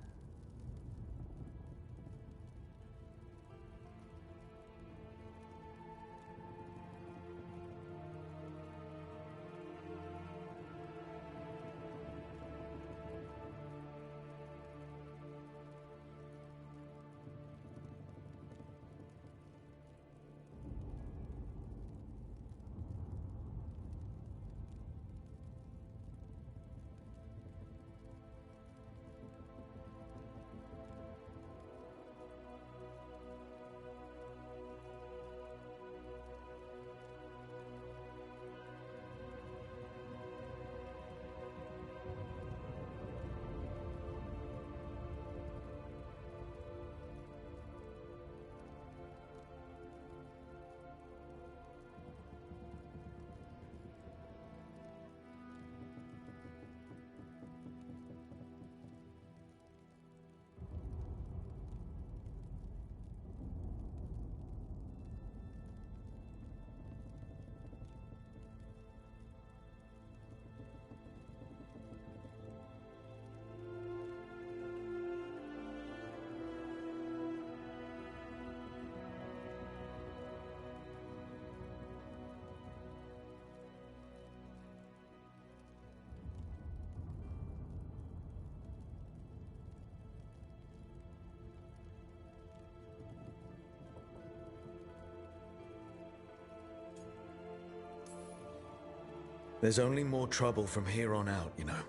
Speaker 4: There's only more trouble from here on out, you know.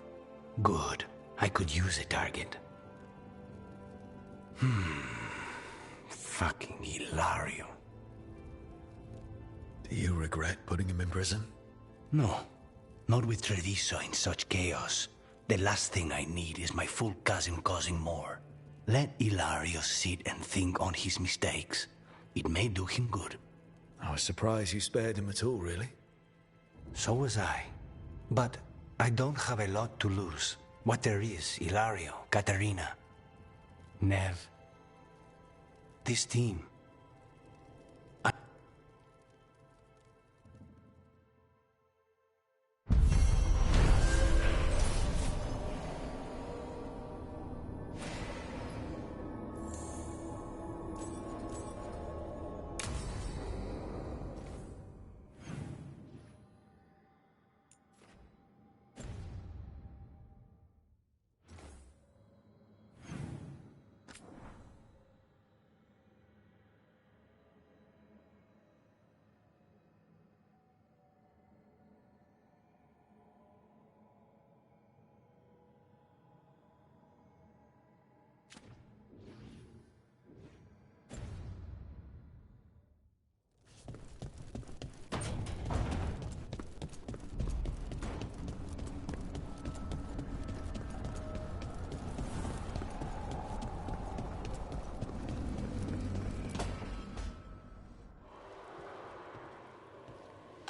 Speaker 2: Good. I could use a target. Fucking Hilario.
Speaker 4: Do you regret putting him in prison?
Speaker 2: No. Not with Treviso in such chaos. The last thing I need is my full cousin causing more. Let Hilario sit and think on his mistakes. It may do him good.
Speaker 4: I was surprised you spared him at all, really.
Speaker 2: So was I. But I don't have a lot to lose. What there is, Hilario, Katarina, Nev, this team.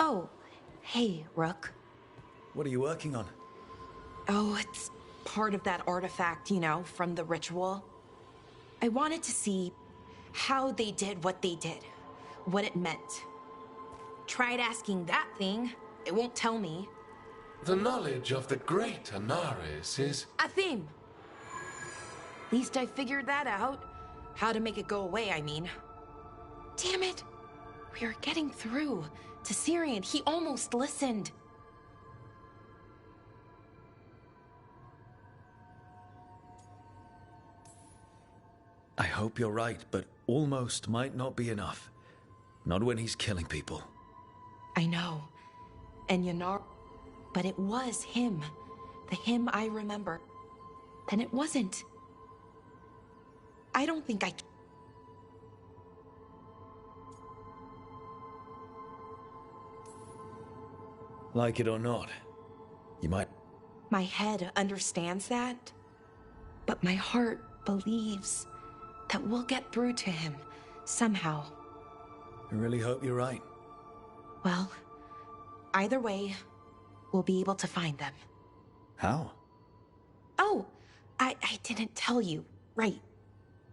Speaker 12: Oh, hey, Rook.
Speaker 4: What are you working on?
Speaker 12: Oh, it's part of that artifact, you know, from the ritual. I wanted to see how they did what they did, what it meant. Tried asking that thing, it won't tell me.
Speaker 13: The knowledge of the great Anaris is...
Speaker 12: A theme! Least I figured that out. How to make it go away, I mean. Damn it! We are getting through. To Syrian, he almost listened.
Speaker 4: I hope you're right, but almost might not be enough. Not when he's killing people.
Speaker 12: I know. And Yanar... But it was him. The him I remember. Then it wasn't. I don't think I can.
Speaker 4: Like it or not, you might...
Speaker 12: My head understands that, but my heart believes that we'll get through to him somehow.
Speaker 4: I really hope you're right.
Speaker 12: Well, either way, we'll be able to find them.
Speaker 4: How?
Speaker 12: Oh, I didn't tell you. Right.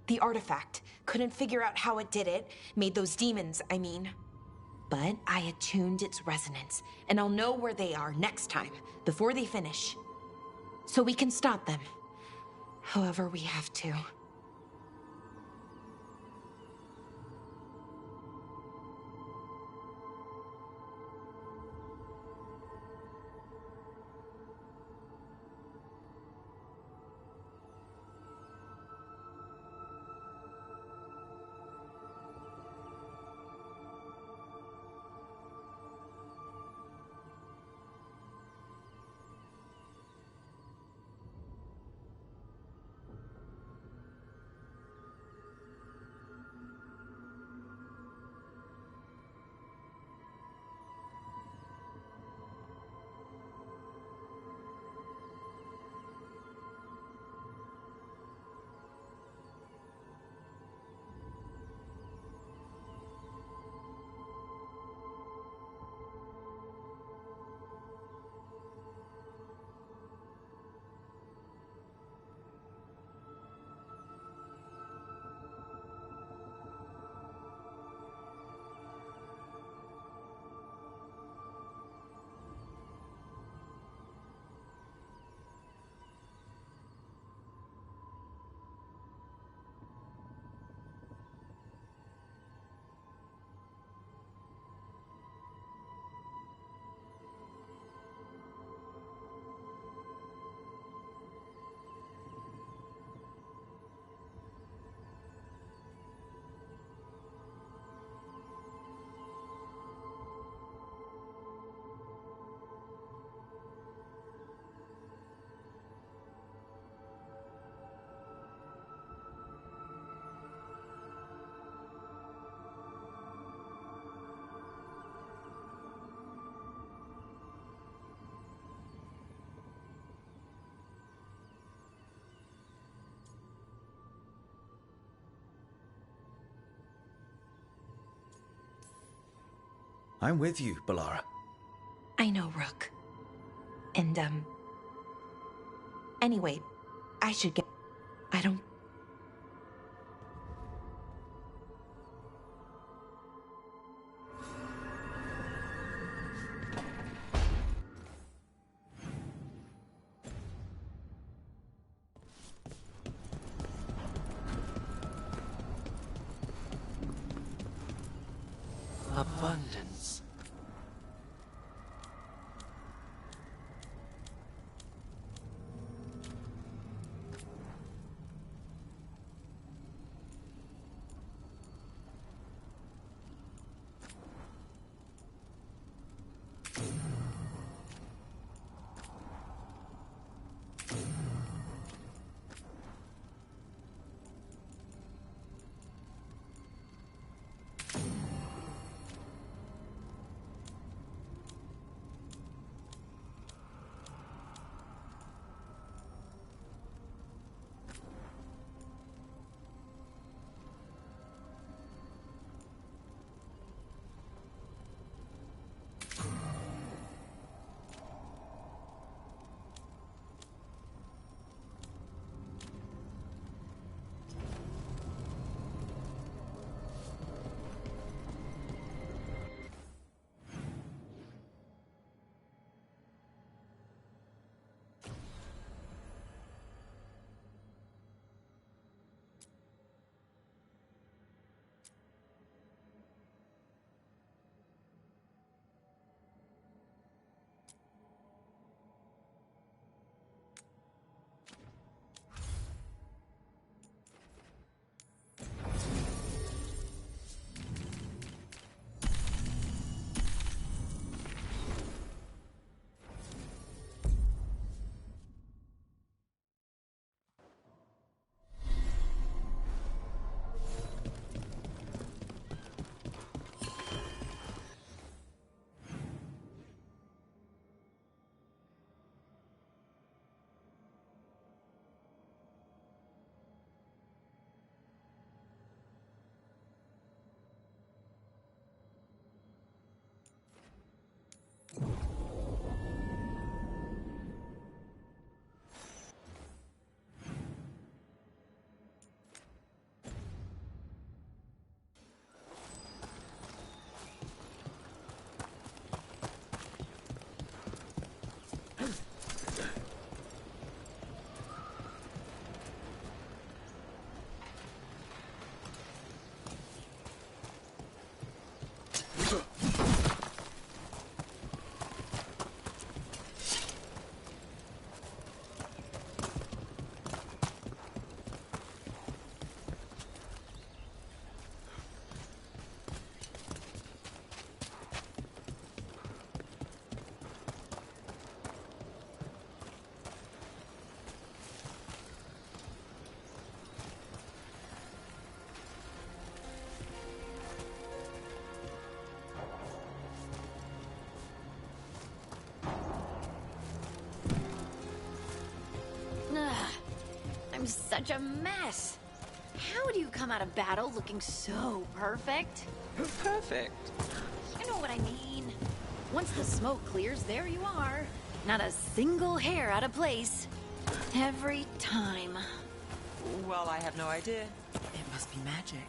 Speaker 12: The artifact. Couldn't figure out how it did it. Made those demons, I mean. But I attuned its resonance, and I'll know where they are next time, before they finish. So we can stop them. However we have to.
Speaker 4: I'm with you, Balara.
Speaker 12: I know, Rook. And, anyway, I should get... I don't...
Speaker 13: Abundance.
Speaker 1: was such a mess. How do you come out of battle looking so perfect?
Speaker 6: Perfect.
Speaker 1: You know what I mean. Once the smoke clears, there you are. Not a single hair out of place. Every time.
Speaker 6: Well, I have no idea. It must be magic.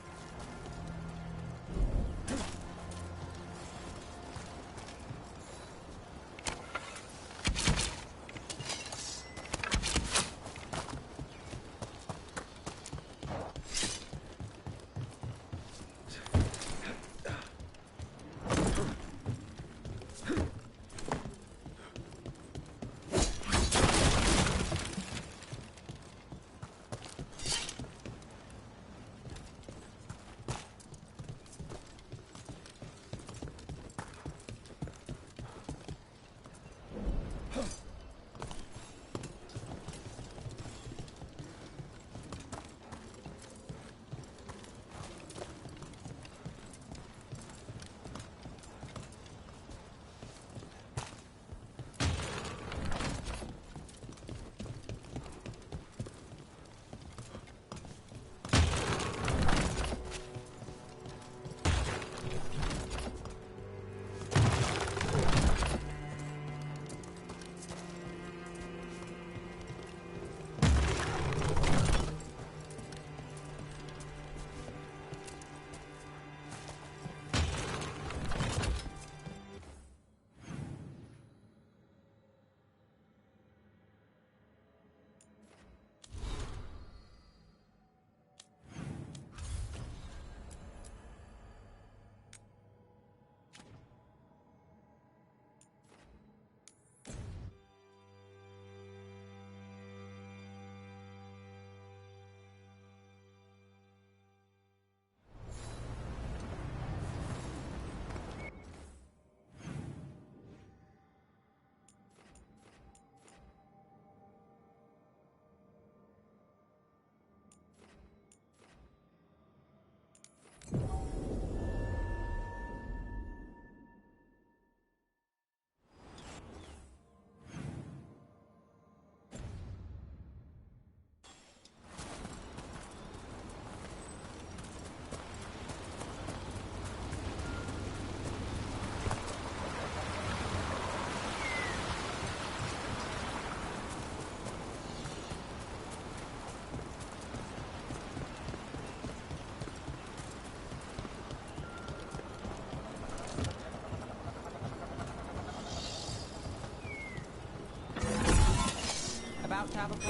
Speaker 6: About to have a
Speaker 1: I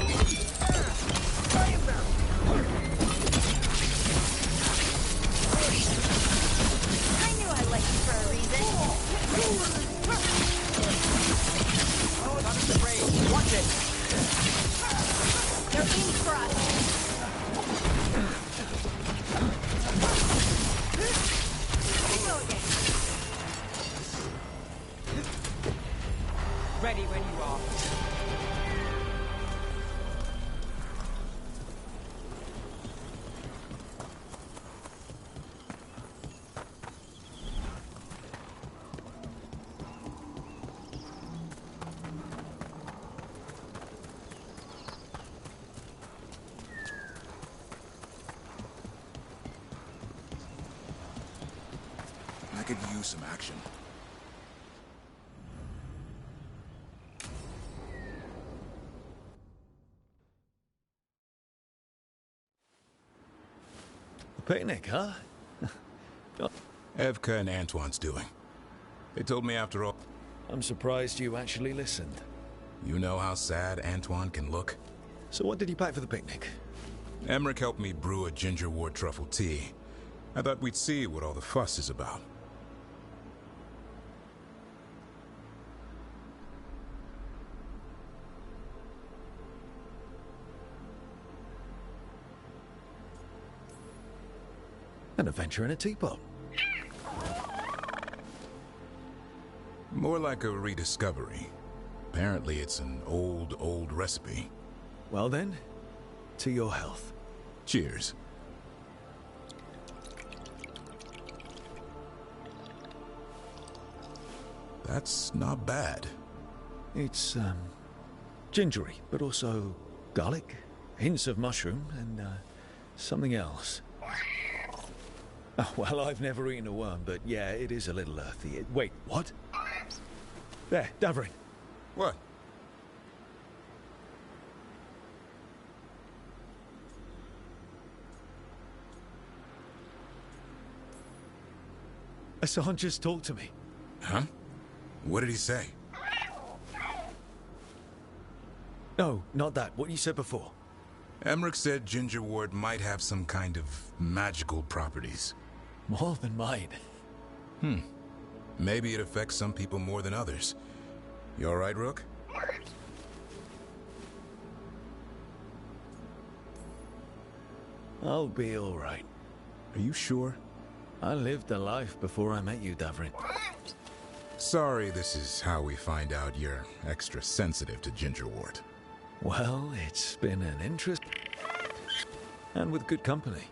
Speaker 1: knew I liked you for a reason.
Speaker 6: Oh, not in the rain. Watch it.
Speaker 1: They're in for us.
Speaker 6: Ready when you are.
Speaker 3: I could use some action.
Speaker 4: A picnic, huh?
Speaker 3: Evka and Antoine's doing. They told me after all...
Speaker 4: I'm surprised you actually listened.
Speaker 3: You know how sad Antoine can look?
Speaker 4: So what did you pack for the picnic?
Speaker 3: Emmerich helped me brew a gingerwort truffle tea. I thought we'd see what all the fuss is about.
Speaker 4: An adventure in a teapot.
Speaker 3: More like a rediscovery. Apparently it's an old recipe.
Speaker 4: Well then, to your health.
Speaker 3: Cheers. That's not bad.
Speaker 4: It's, gingery, but also garlic, hints of mushroom and something else. Oh, well, I've never eaten a worm, but yeah, it is a little earthy. Wait, what? There, Davrin.
Speaker 3: What?
Speaker 4: Hassan just talked to me.
Speaker 3: Huh? What did he say?
Speaker 4: No, not that. What you said before.
Speaker 3: Emmerich said ginger wort might have some kind of magical properties.
Speaker 4: More than mine.
Speaker 3: Maybe it affects some people more than others. You all right, Rook?
Speaker 4: I'll be all right.
Speaker 3: Are you sure?
Speaker 4: I lived a life before I met you, Davrin.
Speaker 3: Sorry, this is how we find out you're extra sensitive to ginger wort.
Speaker 4: Well, it's been an interest... and with good company.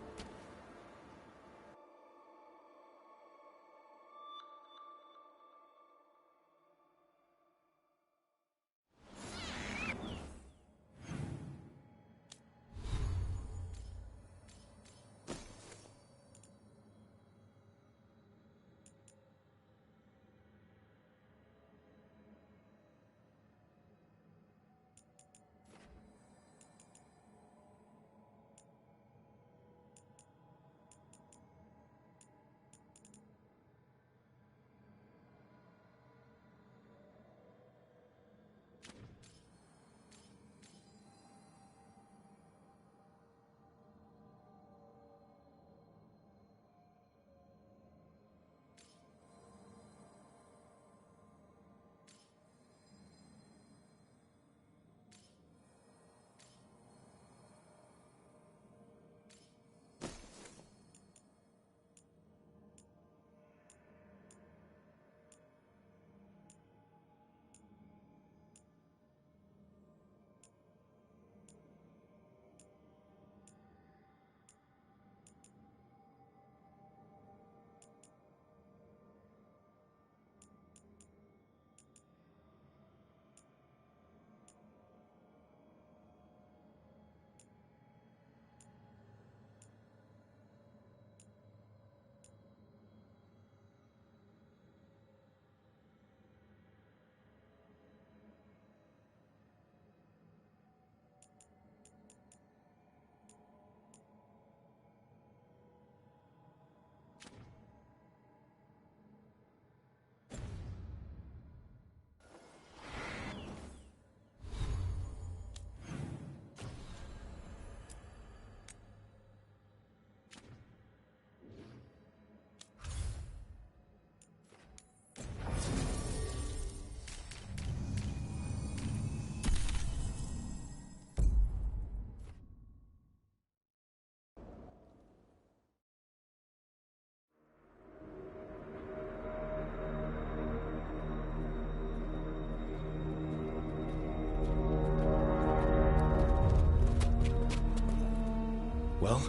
Speaker 10: Well?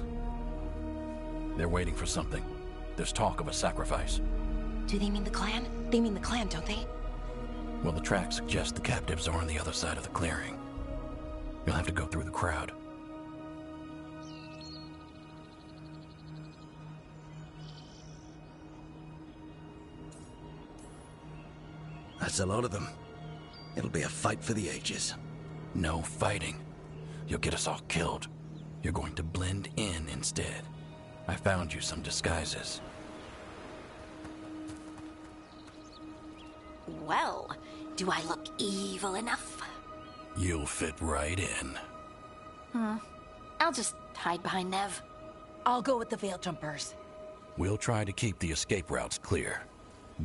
Speaker 10: They're waiting for something. There's talk of a sacrifice.
Speaker 12: Do they mean the clan? They mean the clan, don't they?
Speaker 10: Well, the tracks suggest the captives are on the other side of the clearing. You'll have to go through the crowd.
Speaker 2: That's a lot of them. It'll be a fight for the ages.
Speaker 10: No fighting. You'll get us all killed. You're going to blend in instead. I found you some disguises.
Speaker 1: Well, do I look evil enough?
Speaker 10: You'll fit right in.
Speaker 1: I'll just hide behind Nev.
Speaker 11: I'll go with the Veil Jumpers.
Speaker 10: We'll try to keep the escape routes clear.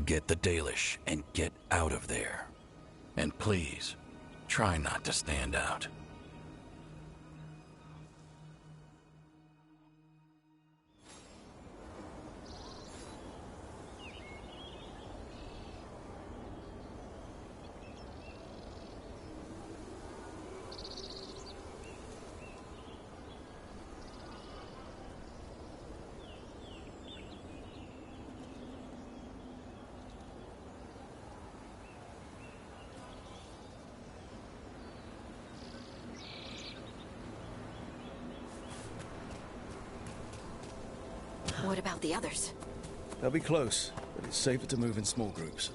Speaker 10: Get the Dalish and get out of there. And please, try not to stand out.
Speaker 1: What about the others?
Speaker 4: They'll be close, but it's safer to move in small groups.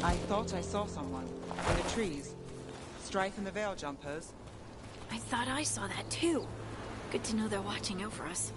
Speaker 6: I thought I saw someone in the trees. Strife and the Veil Jumpers.
Speaker 1: I thought I saw that too. Good to know they're watching out for us.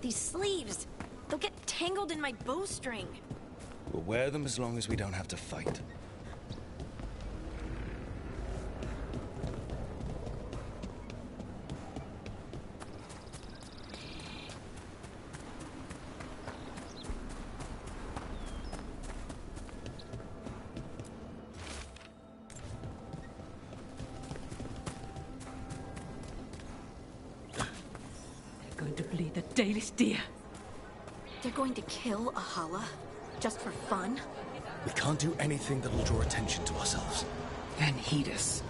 Speaker 1: These sleeves, they'll get tangled in my bowstring.
Speaker 4: We'll wear them as long as we don't have to fight.
Speaker 11: Going to bleed the Dalish deer.
Speaker 1: They're going to kill Ahala? Just for fun?
Speaker 4: We can't do anything that'll draw attention to ourselves.
Speaker 6: Then heed us.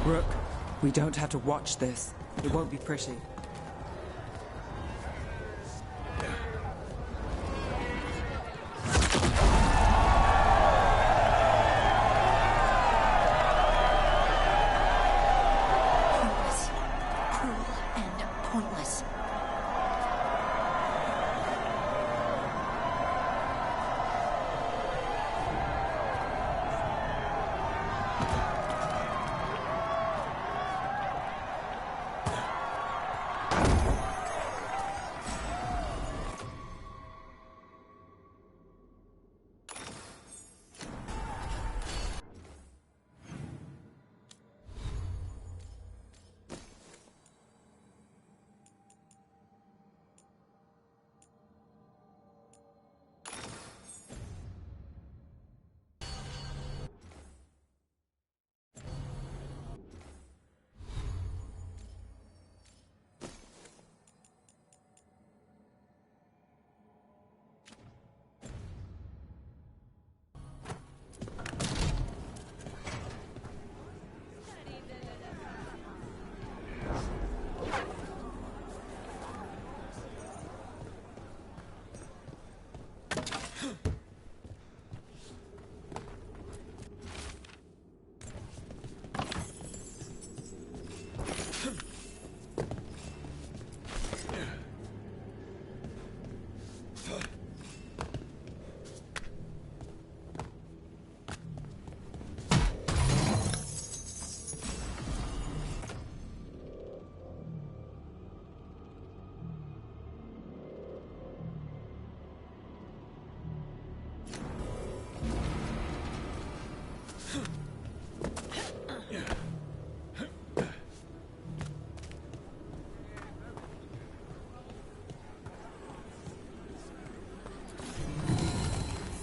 Speaker 6: Rook, we don't have to watch this. It won't be pretty.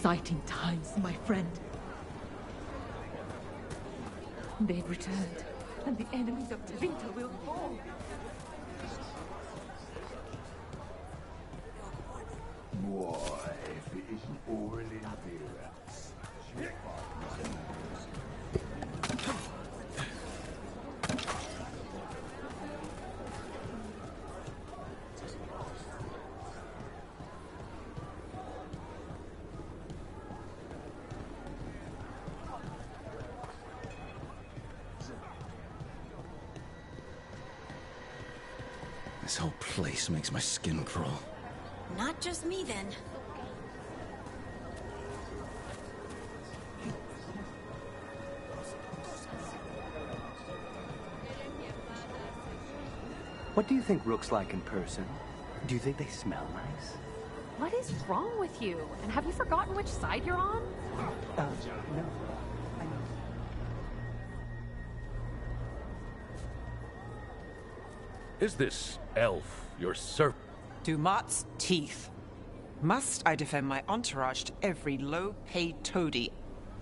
Speaker 11: Exciting times, my friend. They've returned, and the enemies of Tevinter will fall.
Speaker 7: Boy, if it isn't Aurel in Vera.
Speaker 4: This whole place makes my skin crawl.
Speaker 1: Not just me, then.
Speaker 20: What do you think Rook's like in person? Do you think they smell nice?
Speaker 5: What is wrong with you? And have you forgotten which side you're on?
Speaker 20: No.
Speaker 13: Is this elf your servant?
Speaker 6: Dumat's teeth. Must I defend my entourage to every low-paid toady?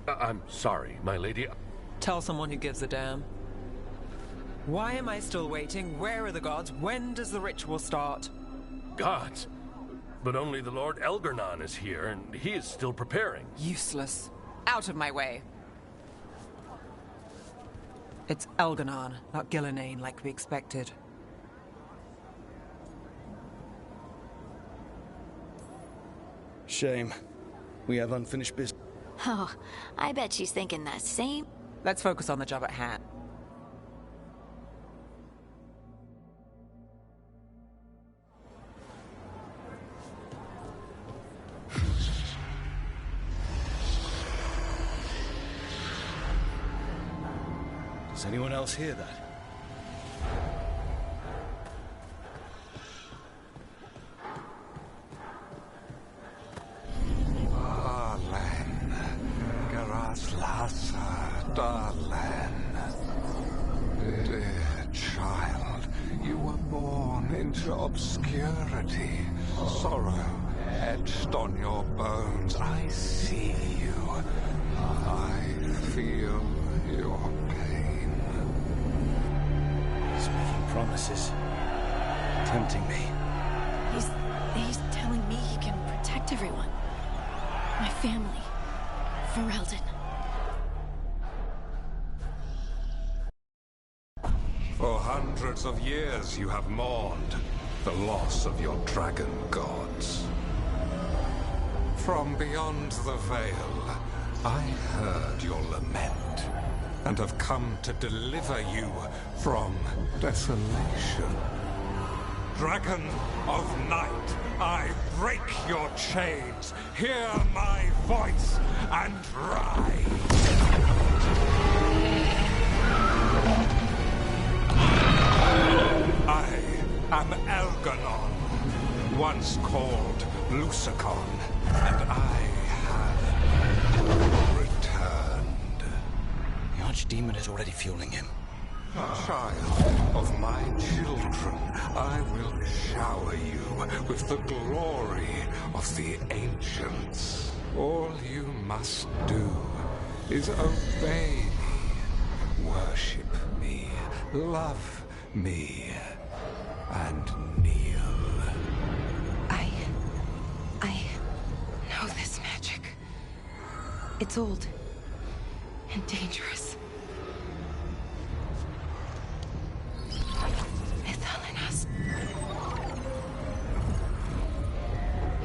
Speaker 13: I'm sorry, my lady.
Speaker 6: Tell someone who gives a damn. Why am I still waiting? Where are the gods? When does the ritual start?
Speaker 13: Gods? But only the Lord Elgarnon is here, and he is still preparing.
Speaker 6: Useless. Out of my way. It's Elgarnon, not Gillenane, like we expected.
Speaker 4: Shame. We have unfinished business.
Speaker 1: Oh, I bet she's thinking the same.
Speaker 6: Let's focus on the job at hand.
Speaker 4: Does anyone else hear that?
Speaker 9: Darlen, Garaslasa, Darlen. Dear child, you were born into obscurity. Sorrow etched on your bones. I see you. I feel your pain.
Speaker 4: He's making promises. Tempting me.
Speaker 1: He's telling me he can protect everyone. My family. Ferelden.
Speaker 9: For hundreds of years you have mourned the loss of your dragon gods. From beyond the veil, I heard your lament, and have come to deliver you from desolation. Dragon of night, I break your chains. Hear my voice and rise. I am Elgarnon, once called Lusicon, and I have returned.
Speaker 4: The Archdemon is already fueling him.
Speaker 9: Child of my children, I will shower you with the glory of the ancients. All you must do is obey me, worship me, love me, and kneel.
Speaker 12: I know this magic. It's old and dangerous.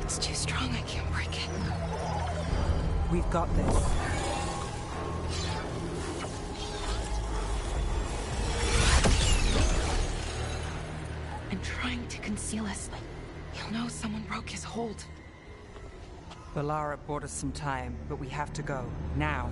Speaker 12: It's too strong, I can't break it.
Speaker 6: We've got this.
Speaker 12: I'm trying to conceal us. He'll know someone broke his hold.
Speaker 6: Valara bought us some time, but we have to go. Now.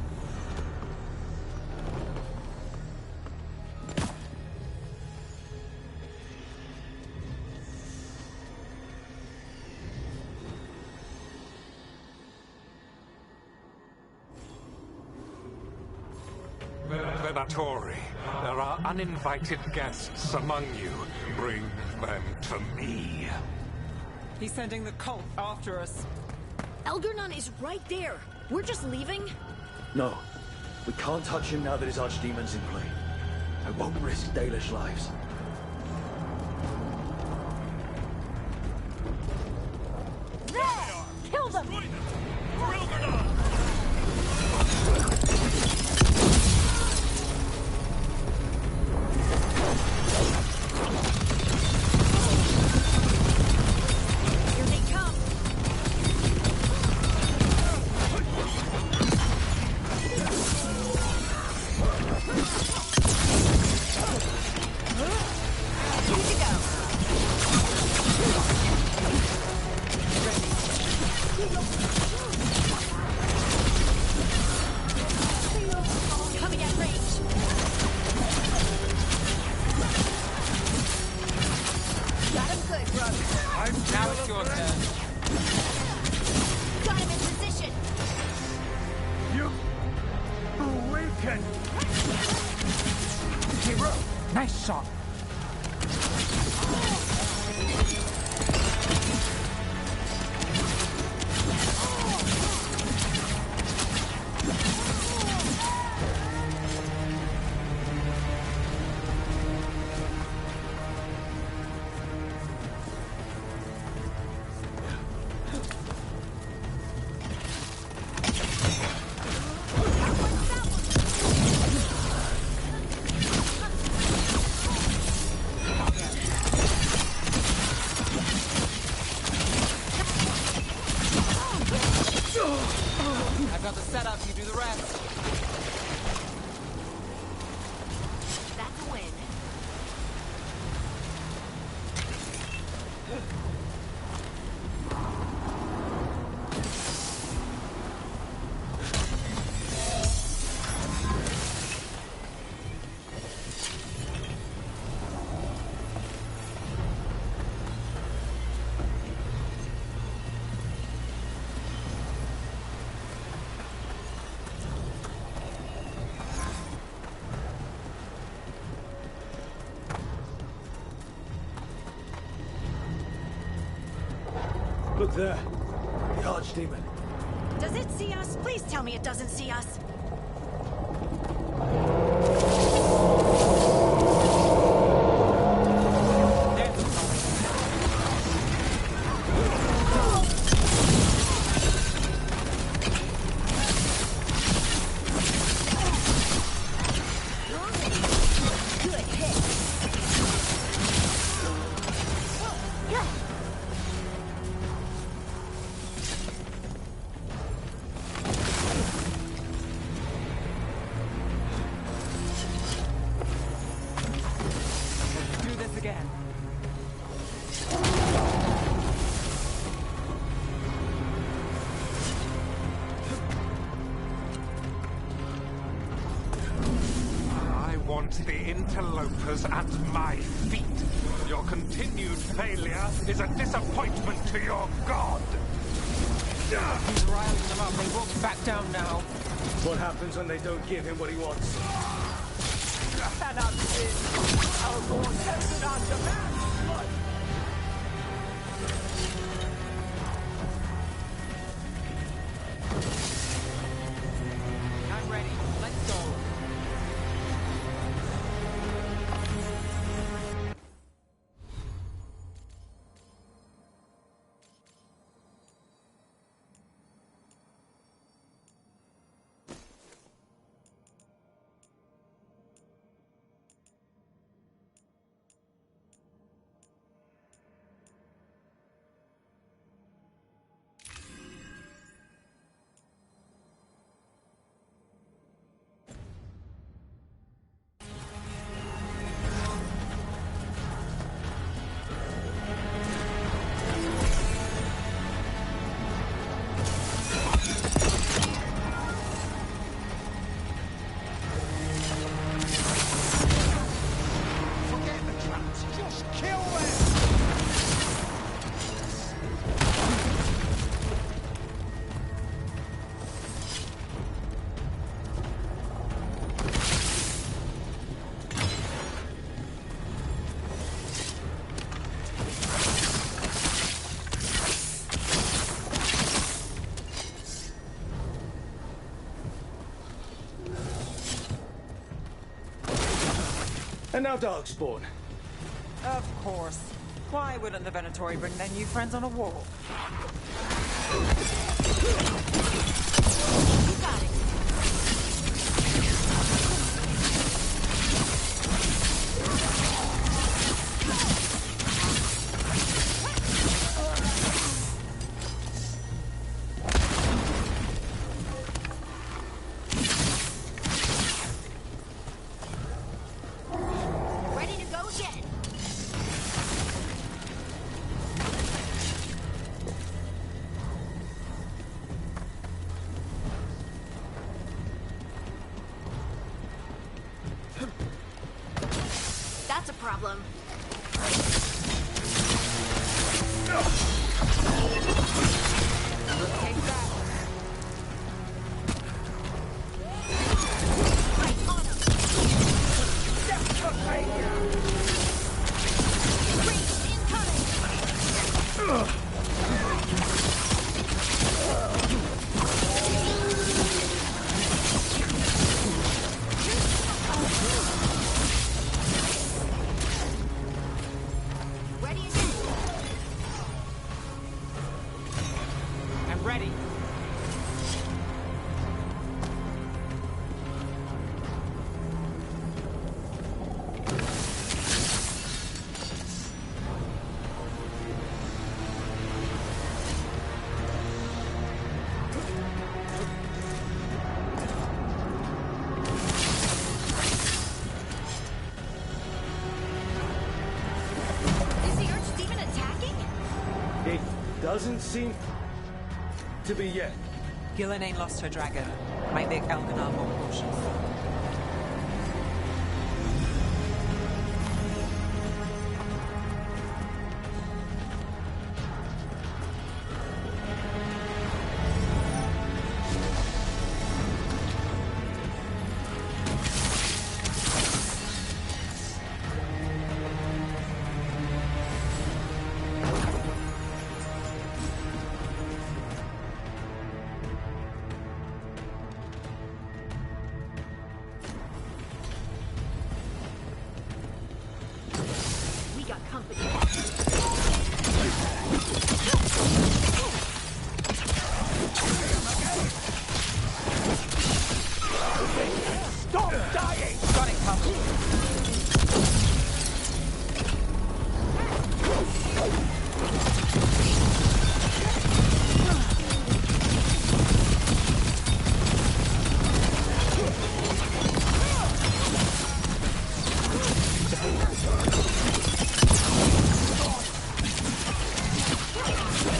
Speaker 9: Venatori, there are uninvited guests among you. Bring them to me.
Speaker 6: He's sending the cult after us.
Speaker 1: Elgarnon is right there. We're just leaving?
Speaker 4: No. We can't touch him now that his Archdemon's in play. I won't risk Dalish lives.
Speaker 22: There! Kill them!
Speaker 13: For Elgarnon!
Speaker 1: Here they come.
Speaker 6: Now it's your turn.
Speaker 22: Got him in position.
Speaker 14: You awaken.
Speaker 6: Hero, nice shot. I've got the setup, you do the rest.
Speaker 22: That's a win.
Speaker 4: Look there. The Archdemon.
Speaker 1: Does it see us? Please tell me it doesn't see us.
Speaker 22: Good hit.
Speaker 6: Do this again.
Speaker 9: I want the interlopers at my feet. Your continued failure is a disappointment to your god.
Speaker 6: He's riling them up. They won't back down now.
Speaker 4: What happens when they don't give him what he wants?
Speaker 14: Cannot sin. Our Lord has not demands blood.
Speaker 6: I'm ready. Let's go.
Speaker 4: And now Darkspawn.
Speaker 6: Of course. Why wouldn't the Venatori bring their new friends on a walk?
Speaker 22: You got it. Ready to go again.
Speaker 1: That's a problem.
Speaker 6: Take that.
Speaker 22: Ready again.
Speaker 6: I'm ready.
Speaker 22: Is the Archdemon attacking?
Speaker 4: It doesn't seem to be yet.
Speaker 6: Gillen ain't lost her dragon. Might make Elganar more cautious.
Speaker 22: We got company.
Speaker 14: Stop dying!
Speaker 6: Got it covered.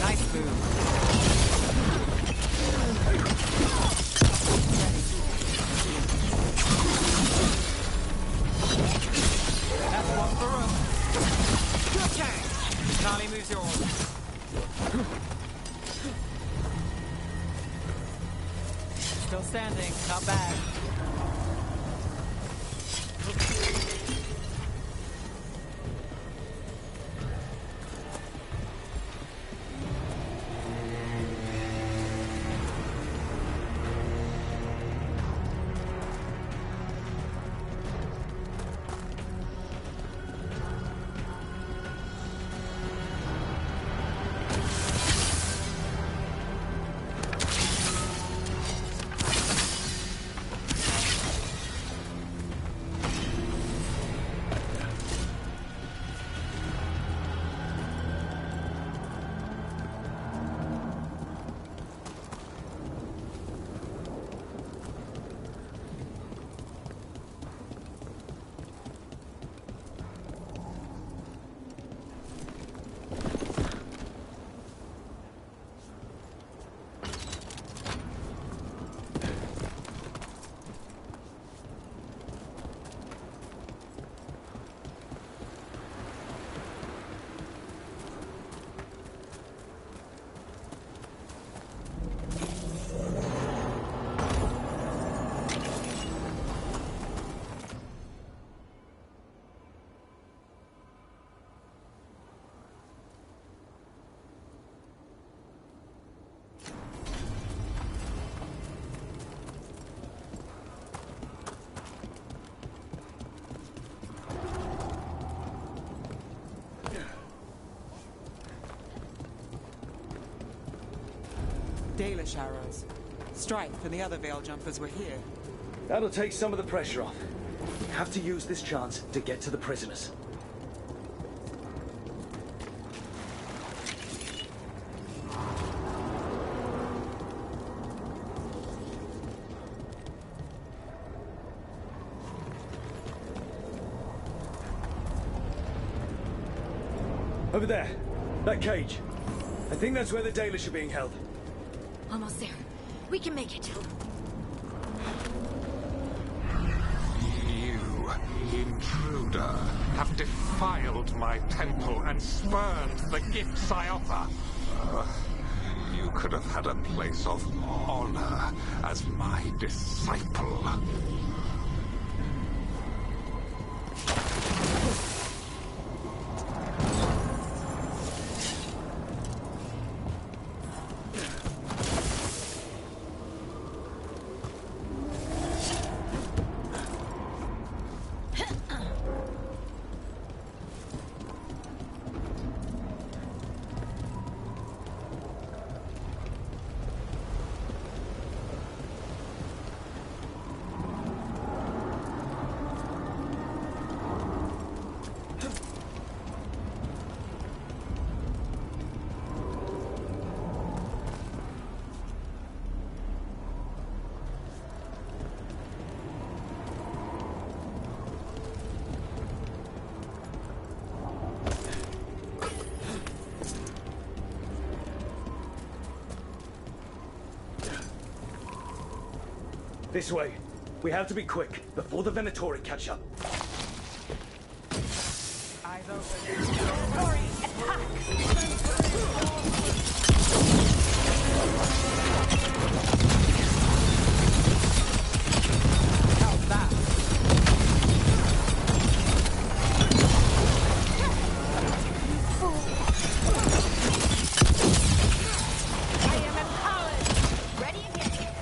Speaker 6: Nice move. That's one for us. Good turn. Charlie moves yours. Still standing. Not bad. Dalish arrows. Strife and the other Veil Jumpers were here.
Speaker 4: That'll take some of the pressure off. We have to use this chance to get to the prisoners. Over there. That cage. I think that's where the Dalish are being held.
Speaker 1: Almost there. We can make it.
Speaker 9: You intruder. have defiled my temple and spurned the gifts I offer. You could have had a place of honor as my disciple.
Speaker 4: This way. We have to be quick, before the Venatori catch up.
Speaker 6: Eyes open. Venatori, attack! How's that?
Speaker 22: I am empowered. Ready again.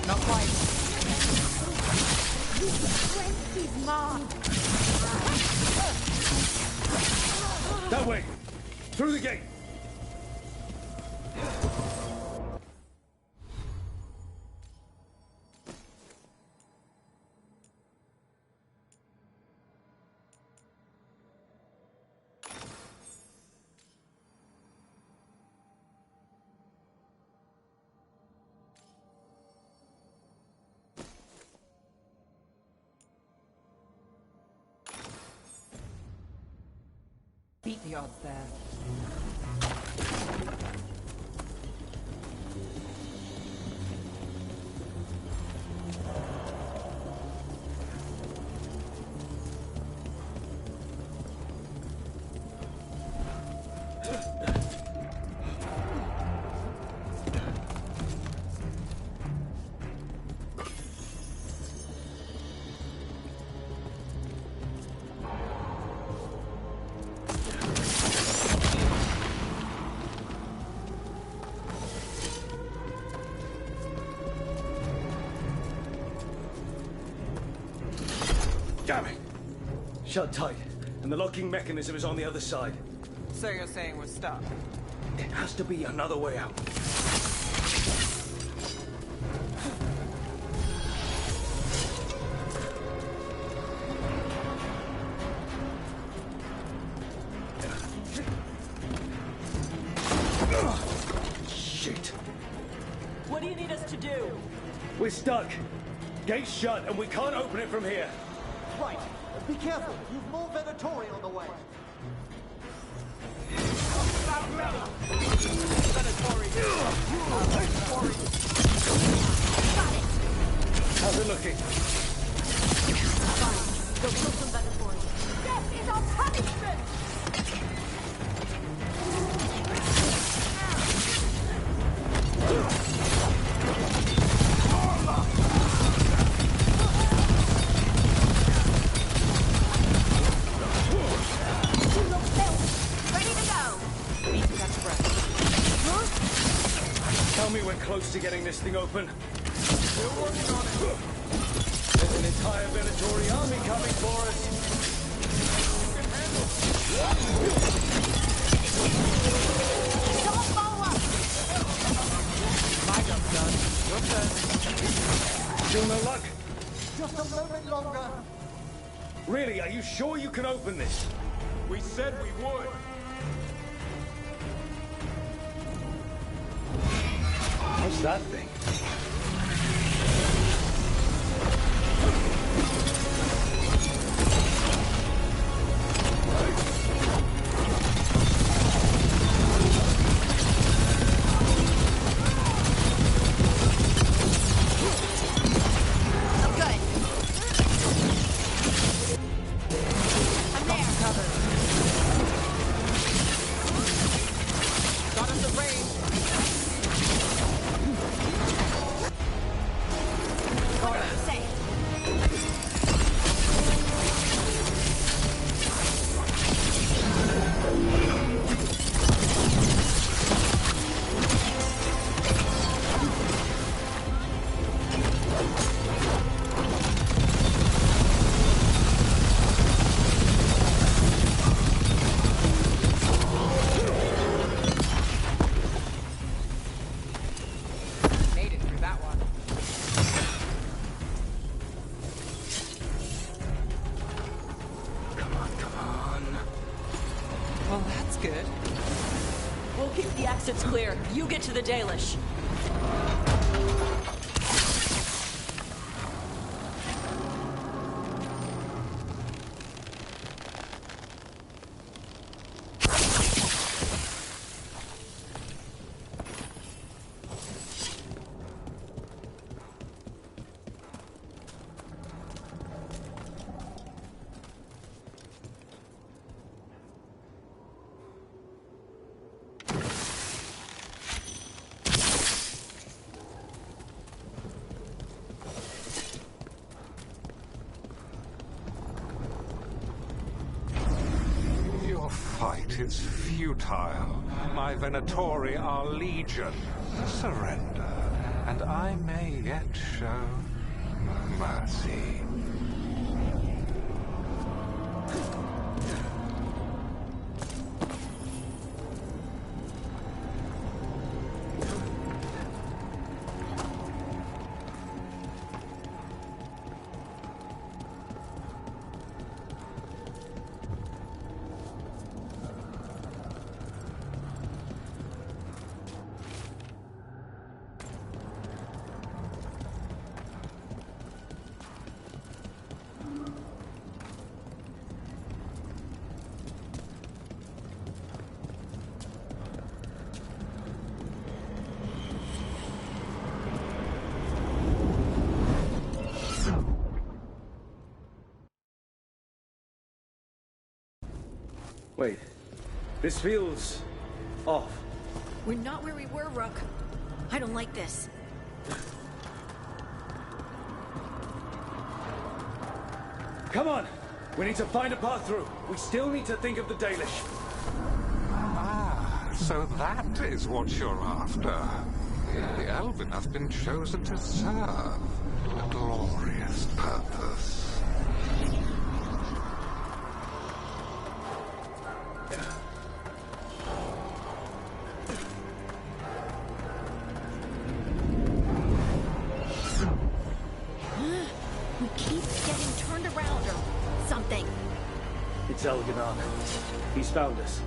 Speaker 6: Not quite.
Speaker 22: Strength is mine.
Speaker 4: That way! Through the gate!
Speaker 6: Beat the odds there.
Speaker 4: Damn it! Shut tight, and the locking mechanism is on the other side.
Speaker 6: So you're saying we're stuck?
Speaker 4: It has to be another way out. Shit.
Speaker 6: What do you need us to do?
Speaker 4: We're stuck. Gate's shut, and we can't open it from here.
Speaker 16: Right. Be careful. You've more Venatori on the way.
Speaker 4: How's it looking?
Speaker 22: Fine. Go kill some Venatori. Death is our punishment!
Speaker 4: Tell me we're close to getting this thing open. We're working on it. There's an entire Venatori army coming for us.
Speaker 22: Don't follow up!
Speaker 6: My job's done. Your turn.
Speaker 4: Still no luck?
Speaker 16: Just a moment longer.
Speaker 4: Really, are you sure you can open this?
Speaker 19: We said we would.
Speaker 4: What's that thing?
Speaker 11: clear. You get to the Dalish.
Speaker 9: It's futile. My Venatori are legion. Surrender, and I may yet show mercy.
Speaker 4: Wait. This feels off.
Speaker 1: We're not where we were, Rook. I don't like this.
Speaker 4: Come on! We need to find a path through. We still need to think of the Dalish.
Speaker 9: Ah, so that is what you're after. The Elven have been chosen to serve a glorious purpose.
Speaker 1: We keep getting turned around or something.
Speaker 4: It's Elganon. He's found us.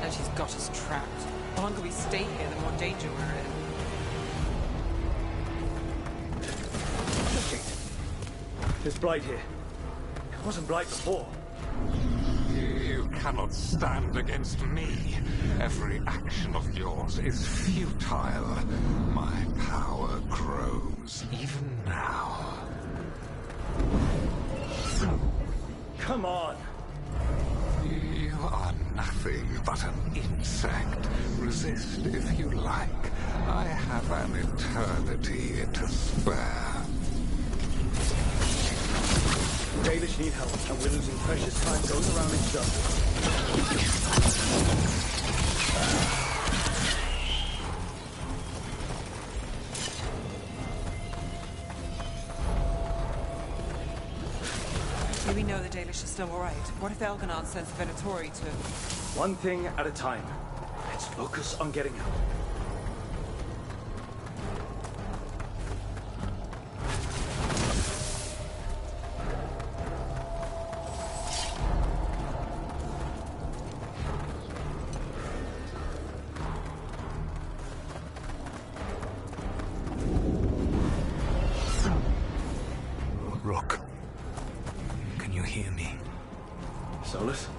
Speaker 6: And she's got us trapped. The longer we stay here, the more danger we're in.
Speaker 4: There's Blight here. It wasn't Blight before.
Speaker 9: You cannot stand against me. Every action of yours is futile. My power grows even now.
Speaker 4: Come on!
Speaker 9: You are nothing but an insect. Resist if you like. I have an eternity to spare.
Speaker 4: Dalish need help, and we're losing precious time going around in circles.
Speaker 6: Do we know the Dalish are still alright? What if Elganon sends Venatori to...
Speaker 4: One thing at a time. Let's focus on getting help.
Speaker 17: Rook, can you hear me?
Speaker 4: Solus?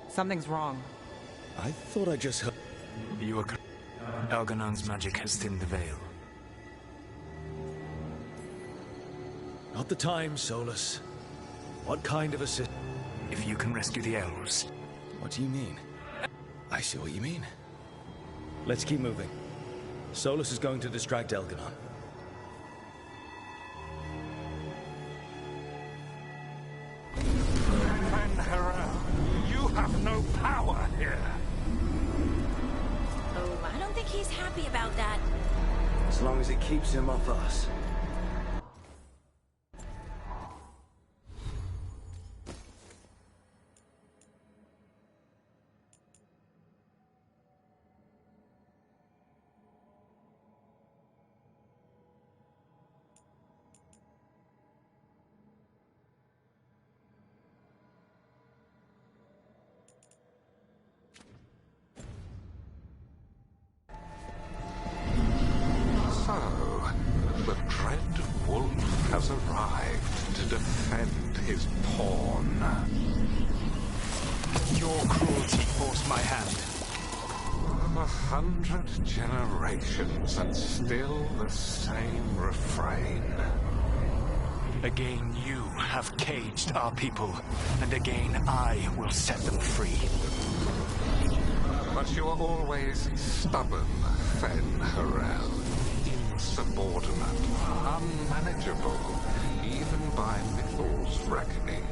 Speaker 6: Something's wrong.
Speaker 4: I thought I just heard...
Speaker 17: You are correct. Elganon's magic has thinned the veil.
Speaker 4: Not the time, Solus. What kind of assist...
Speaker 17: If you can rescue the elves.
Speaker 4: What do you mean? I see what you mean. Let's keep moving. Solus is going to distract Elganon.
Speaker 9: You have no power here.
Speaker 1: Oh, I don't think he's happy about that.
Speaker 4: As long as it keeps him off us.
Speaker 9: his pawn.
Speaker 17: Your cruelty forced my hand.
Speaker 9: 100 generations and still the same refrain.
Speaker 17: Again, you have caged our people, and again I will set them free.
Speaker 9: But you are always stubborn, Fen Harel. Insubordinate, unmanageable, even by Mythal's reckoning.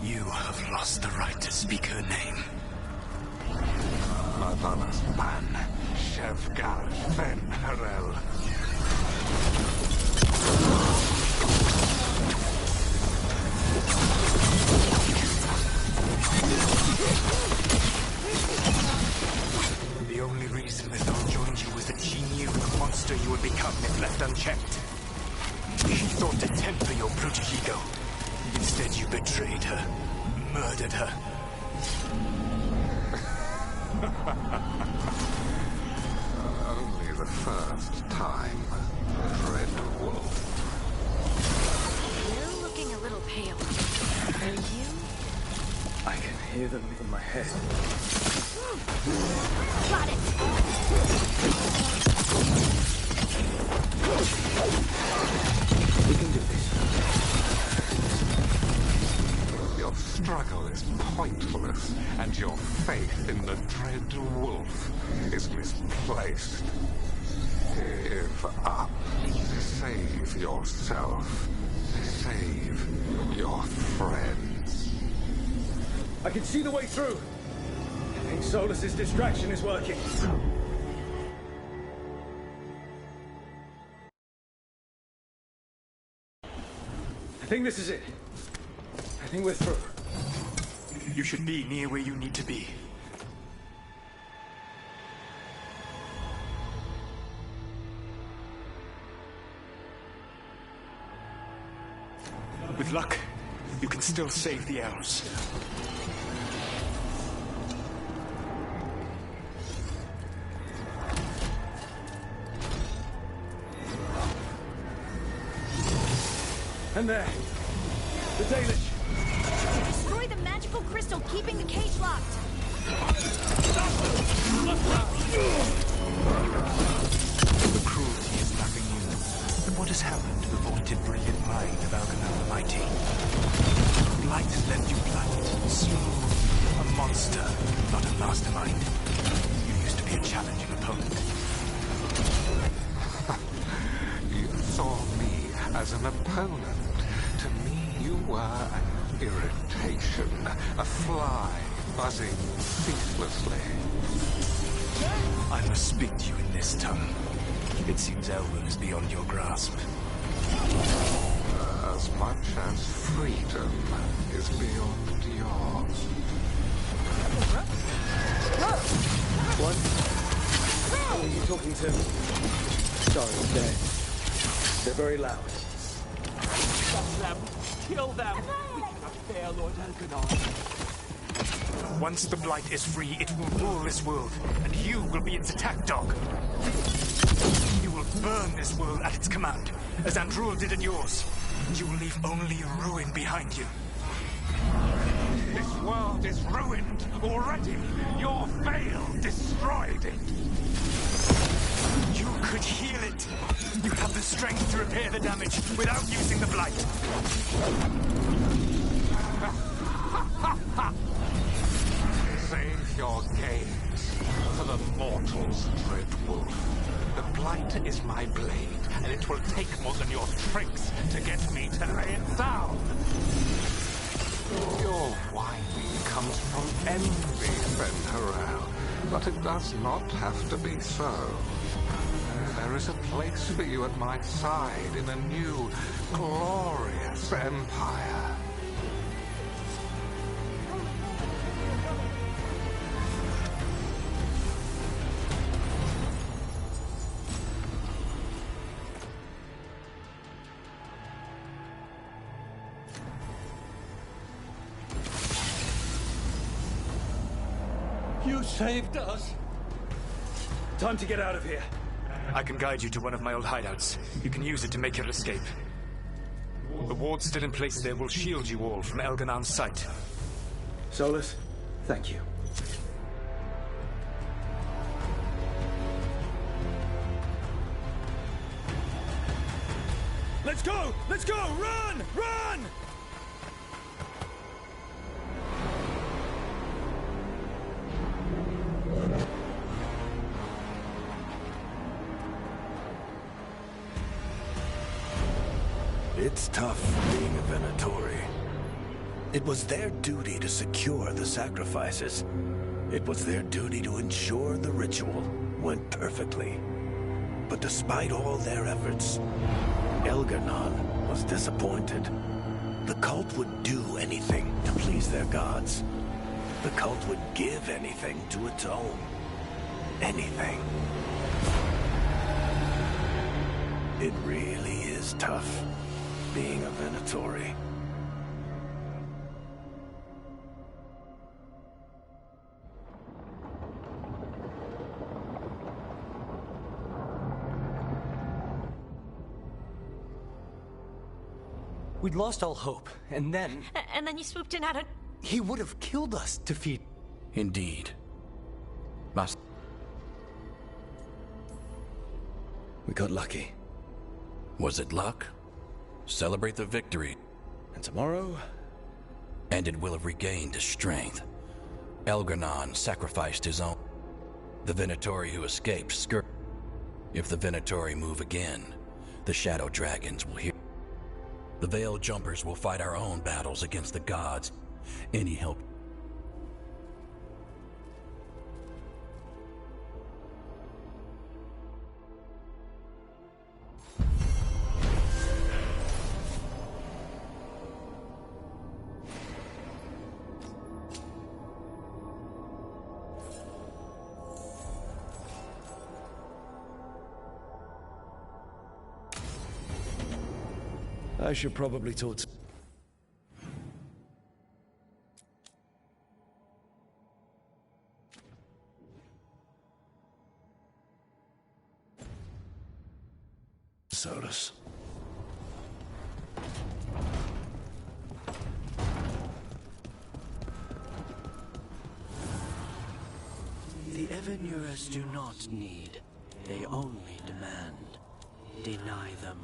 Speaker 17: You have lost the right to speak her name.
Speaker 9: Madanas Pan, Shevgar Fen Harel.
Speaker 17: The only reason Mythal joined you was that she knew the monster you would become if left unchecked. She thought to temper your protege-ego. Instead, you betrayed her, murdered her.
Speaker 9: Only the first time, Red Wolf.
Speaker 1: You're looking a little pale. Are you?
Speaker 4: I can hear them in my head.
Speaker 1: Got it!
Speaker 4: We can do this.
Speaker 9: Your struggle is pointless, and your faith in the Dread Wolf is misplaced. Give up. Save yourself. Save your friends.
Speaker 4: I can see the way through. I think Solus's distraction is working. I think this is it. I think we're through.
Speaker 17: You should be near where you need to be. With luck, you can still save the elves.
Speaker 4: And there. The Dalish.
Speaker 22: Destroy the magical crystal keeping the cage locked.
Speaker 17: The cruelty is nothing new. But what has happened to the vaunted brilliant mind of Algernon the Mighty? Blight left you blind, smooth, a monster, not a mastermind. You used to be a challenging opponent.
Speaker 9: You saw me as an opponent. To me, you were an irritation, a fly buzzing ceaselessly.
Speaker 17: I must speak to you in this tongue. It seems Elwyn is beyond your grasp.
Speaker 9: As much as freedom is beyond yours.
Speaker 4: What? Who are you talking to? Sorry, Dave. They're very loud.
Speaker 14: Stop them! Kill them! We cannot fail Lord Elganon.
Speaker 17: Once the Blight is free, it will rule this world, and you will be its attack dog. You will burn this world at its command, as Andrul did at yours. You will leave only ruin behind you.
Speaker 9: This world is ruined already. Your veil destroyed it.
Speaker 17: You could heal it. You have the strength to repair the damage without using the Blight.
Speaker 9: Save your gaze for the mortal's Dread Wolf. The Blight is my blade, and it will take more than your tricks to get me to lay it down. Your whining comes from envy, Fen Harel, but it does not have to be so. There is a place for you at my side in a new, glorious empire.
Speaker 4: You saved us. Time to get out of here.
Speaker 17: I can guide you to one of my old hideouts. You can use it to make your escape. The ward's still in place there will shield you all from Elganon's sight.
Speaker 4: Solus, thank you. Let's go! Let's go! Run! Run!
Speaker 13: It's tough being a Venatori. It was their duty to secure the sacrifices. It was their duty to ensure the ritual went perfectly. But despite all their efforts, Elganon was disappointed. The cult would do anything to please their gods. The cult would give anything to atone. Anything. It really is tough being a Venatori.
Speaker 15: We'd lost all hope, and then...
Speaker 18: And then you swooped in out of...
Speaker 15: He would have killed us to feed...
Speaker 10: Indeed.
Speaker 4: We got lucky.
Speaker 10: Was it luck? Celebrate the victory.
Speaker 4: And tomorrow?
Speaker 10: And it will have regained his strength. Elganon sacrificed his own. The Venatori who escaped skirt. If the Venatori move again, the Shadow Dragons will hear. The Veil Jumpers will fight our own battles against the gods. Any help.
Speaker 4: I should probably talk to... Solus.
Speaker 23: The Evanurers do not need. They only demand. Deny them.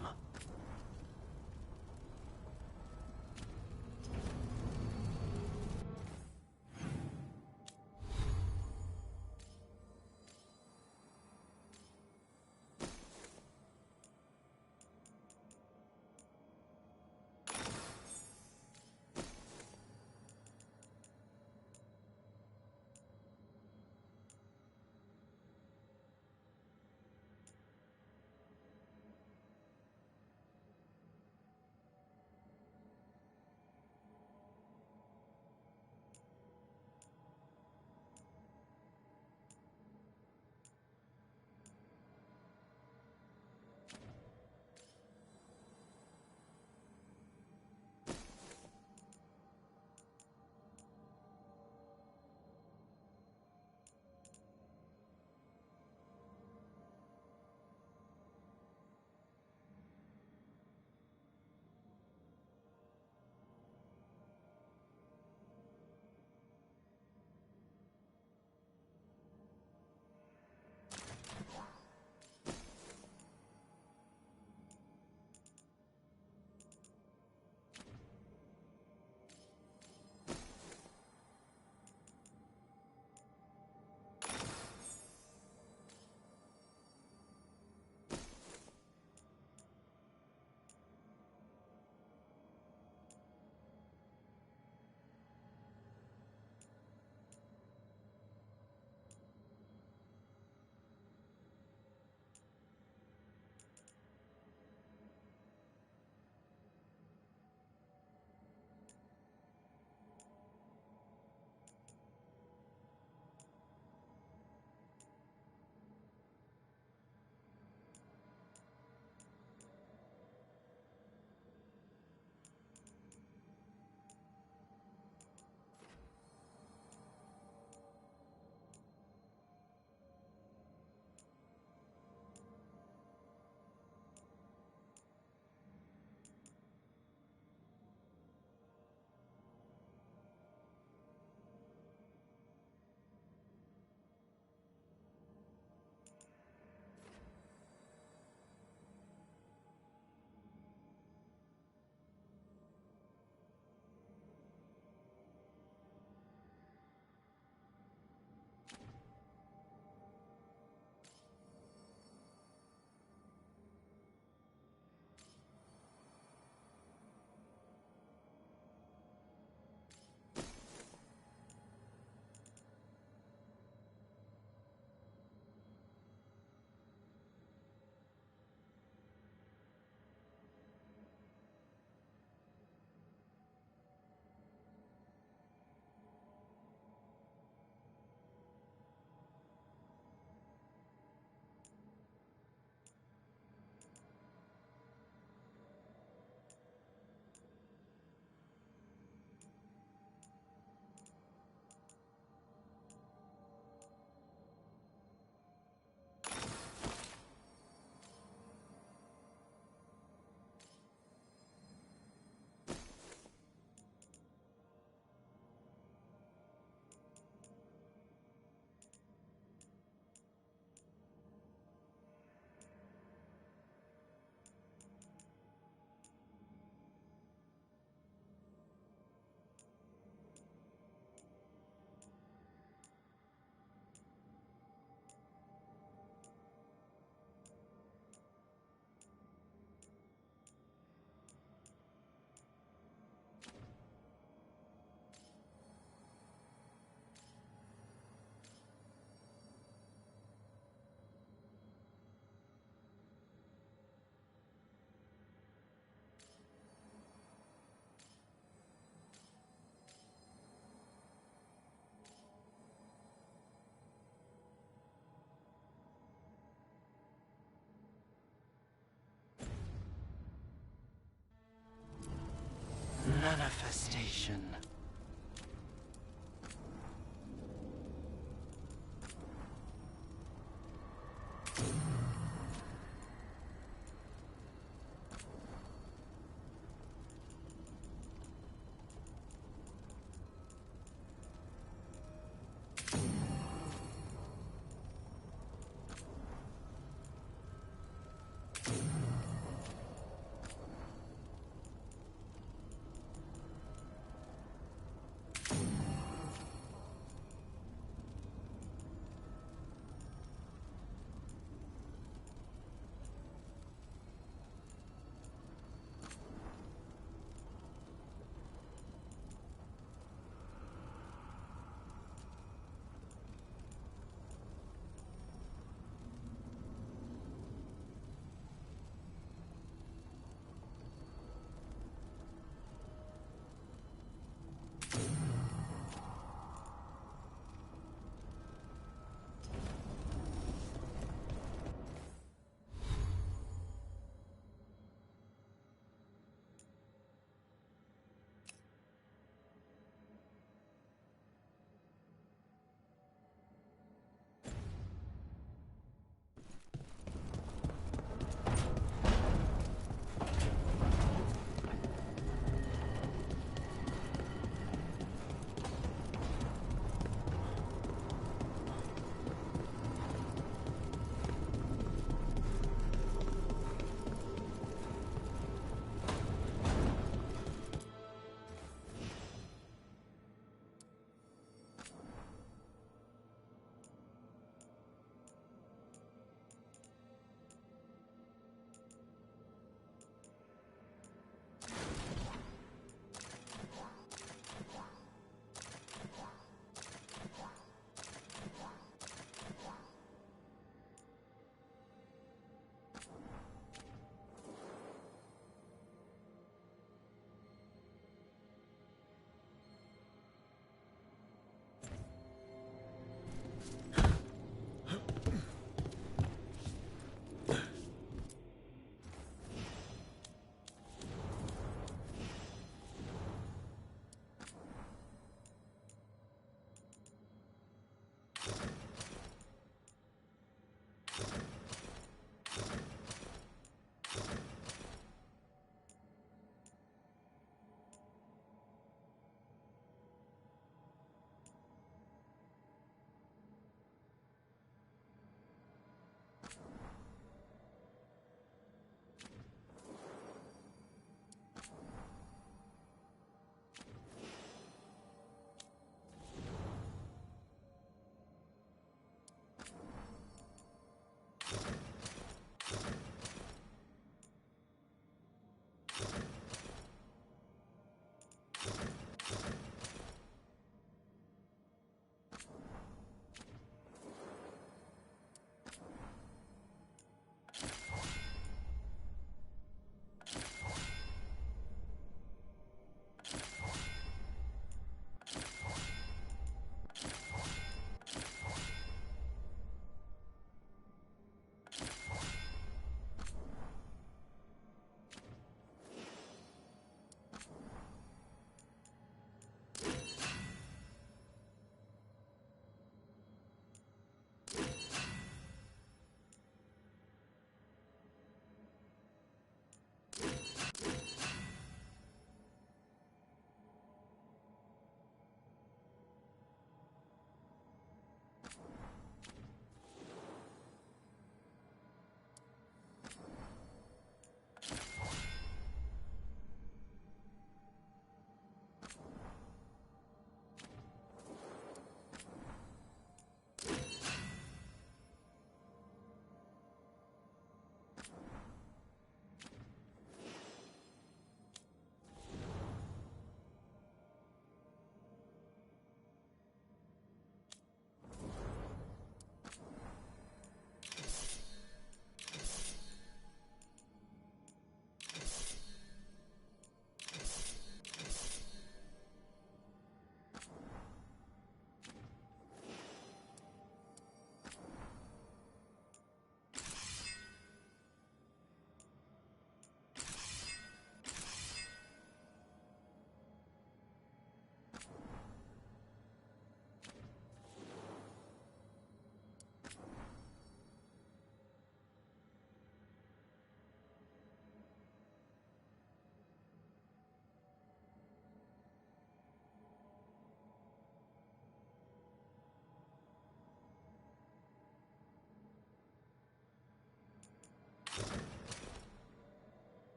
Speaker 23: Progression.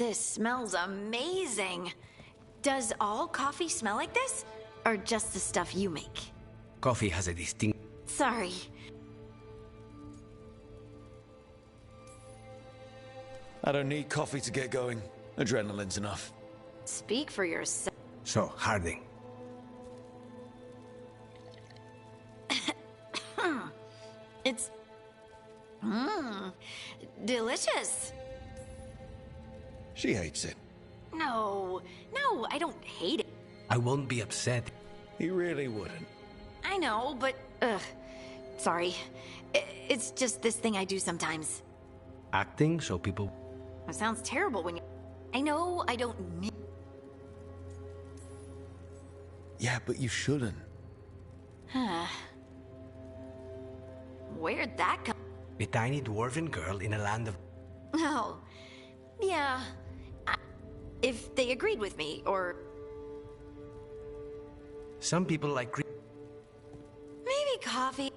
Speaker 1: This smells amazing. Does all coffee smell like this? Or just the stuff you make?
Speaker 15: Coffee has a distinct...
Speaker 1: Sorry.
Speaker 4: I don't need coffee to get going. Adrenaline's enough.
Speaker 1: Speak for yourself.
Speaker 15: So, Harding.
Speaker 1: It's... delicious.
Speaker 4: She hates it.
Speaker 1: No, I don't hate it.
Speaker 15: I won't be upset.
Speaker 4: He really wouldn't.
Speaker 1: I know, but, sorry. It's just this thing I do sometimes.
Speaker 15: Acting so people...
Speaker 1: It sounds terrible when you... I know I don't need...
Speaker 4: Yeah, but you shouldn't.
Speaker 1: Where'd that come...
Speaker 15: A tiny dwarven girl in a land of...
Speaker 1: Oh, yeah. If they agreed with me, or...
Speaker 15: Some people like...
Speaker 1: Maybe coffee...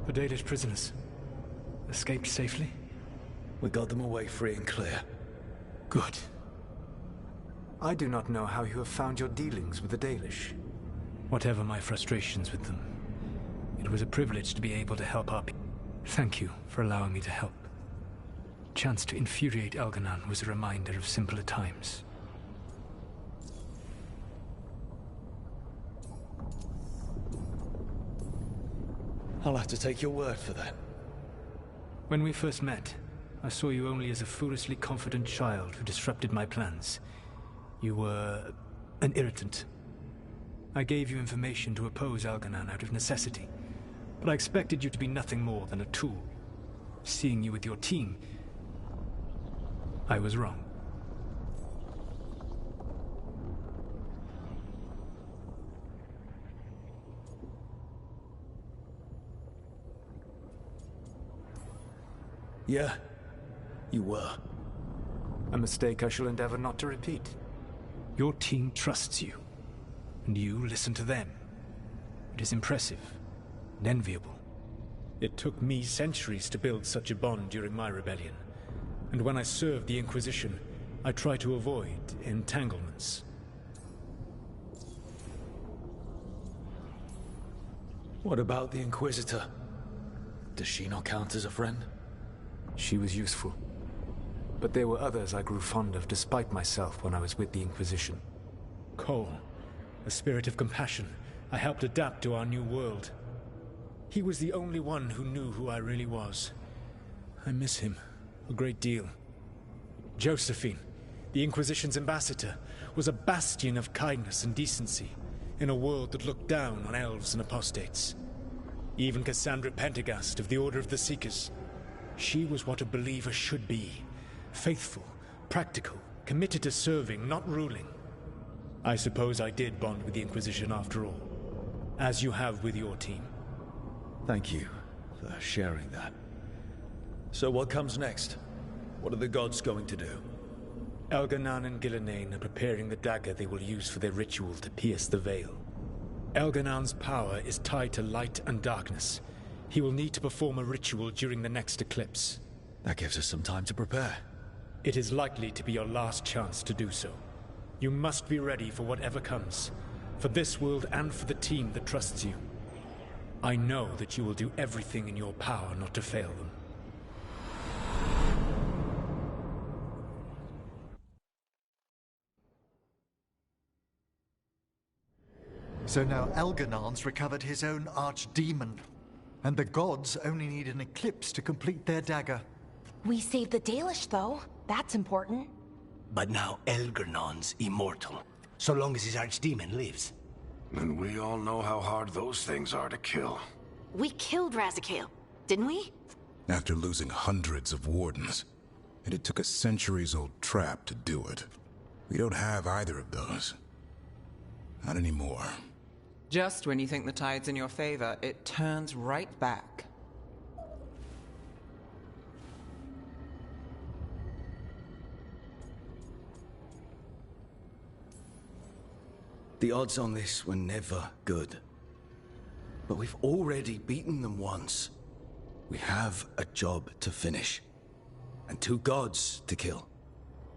Speaker 17: The Dalish prisoners escaped safely?
Speaker 4: We got them away free and clear.
Speaker 17: Good. I do not know how you have found your dealings with the Dalish. Whatever my frustrations with them, it was a privilege to be able to help our people. Thank you for allowing me to help. Chance to infuriate Elganon was a reminder of simpler times.
Speaker 4: I'll have to take your word for that.
Speaker 17: When we first met, I saw you only as a foolishly confident child who disrupted my plans. You were an irritant. I gave you information to oppose Elganon out of necessity, but I expected you to be nothing more than a tool. Seeing you with your team, I was wrong.
Speaker 4: Yeah, you were.
Speaker 17: A mistake I shall endeavor not to repeat. Your team trusts you, and you listen to them. It is impressive and enviable. It took me centuries to build such a bond during my rebellion, and when I served the Inquisition, I tried to avoid entanglements.
Speaker 4: What about the Inquisitor? Does she not count as a friend?
Speaker 17: She was useful. But there were others I grew fond of despite myself when I was with the Inquisition. Cole, a spirit of compassion, I helped adapt to our new world. He was the only one who knew who I really was. I miss him a great deal. Josephine, the Inquisition's ambassador,
Speaker 8: was a bastion of kindness and decency in a world that looked down on elves and apostates. Even Cassandra Pendergast of the Order of the Seekers. She was what a believer should be. Faithful, practical, committed to serving, not ruling. I suppose I did bond with the Inquisition after all, as you have with your team.
Speaker 4: Thank you for sharing that. So what comes next? What are the gods going to do?
Speaker 8: Elganon and Gillenane are preparing the dagger they will use for their ritual to pierce the veil. Elganon's power is tied to light and darkness. He will need to perform a ritual during the next eclipse.
Speaker 4: That gives us some time to prepare.
Speaker 8: It is likely to be your last chance to do so. You must be ready for whatever comes, for this world and for the team that trusts you. I know that you will do everything in your power not to fail them.
Speaker 18: So now Elganon's recovered his own archdemon, and the gods only need an eclipse to complete their dagger.
Speaker 12: We saved the Dalish, though. That's important.
Speaker 2: But now Elgernon's immortal, so long as his archdemon lives.
Speaker 13: And we all know how hard those things are to kill.
Speaker 1: We killed Razikale, didn't we?
Speaker 3: After losing hundreds of wardens. And it took a centuries-old trap to do it. We don't have either of those. Not anymore.
Speaker 6: Just when you think the tide's in your favor, it turns right back.
Speaker 4: The odds on this were never good. But we've already beaten them once. We have a job to finish. And 2 gods to kill.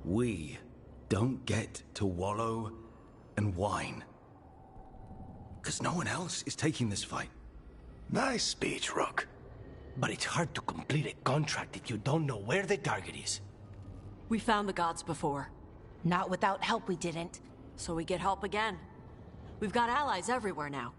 Speaker 4: We don't get to wallow and whine. Because no one else is taking this fight.
Speaker 2: Nice speech, Rook. But it's hard to complete a contract if you don't know where the target is.
Speaker 21: We found the gods before.
Speaker 12: Not without help, we didn't.
Speaker 21: So we get help again. We've got allies everywhere now.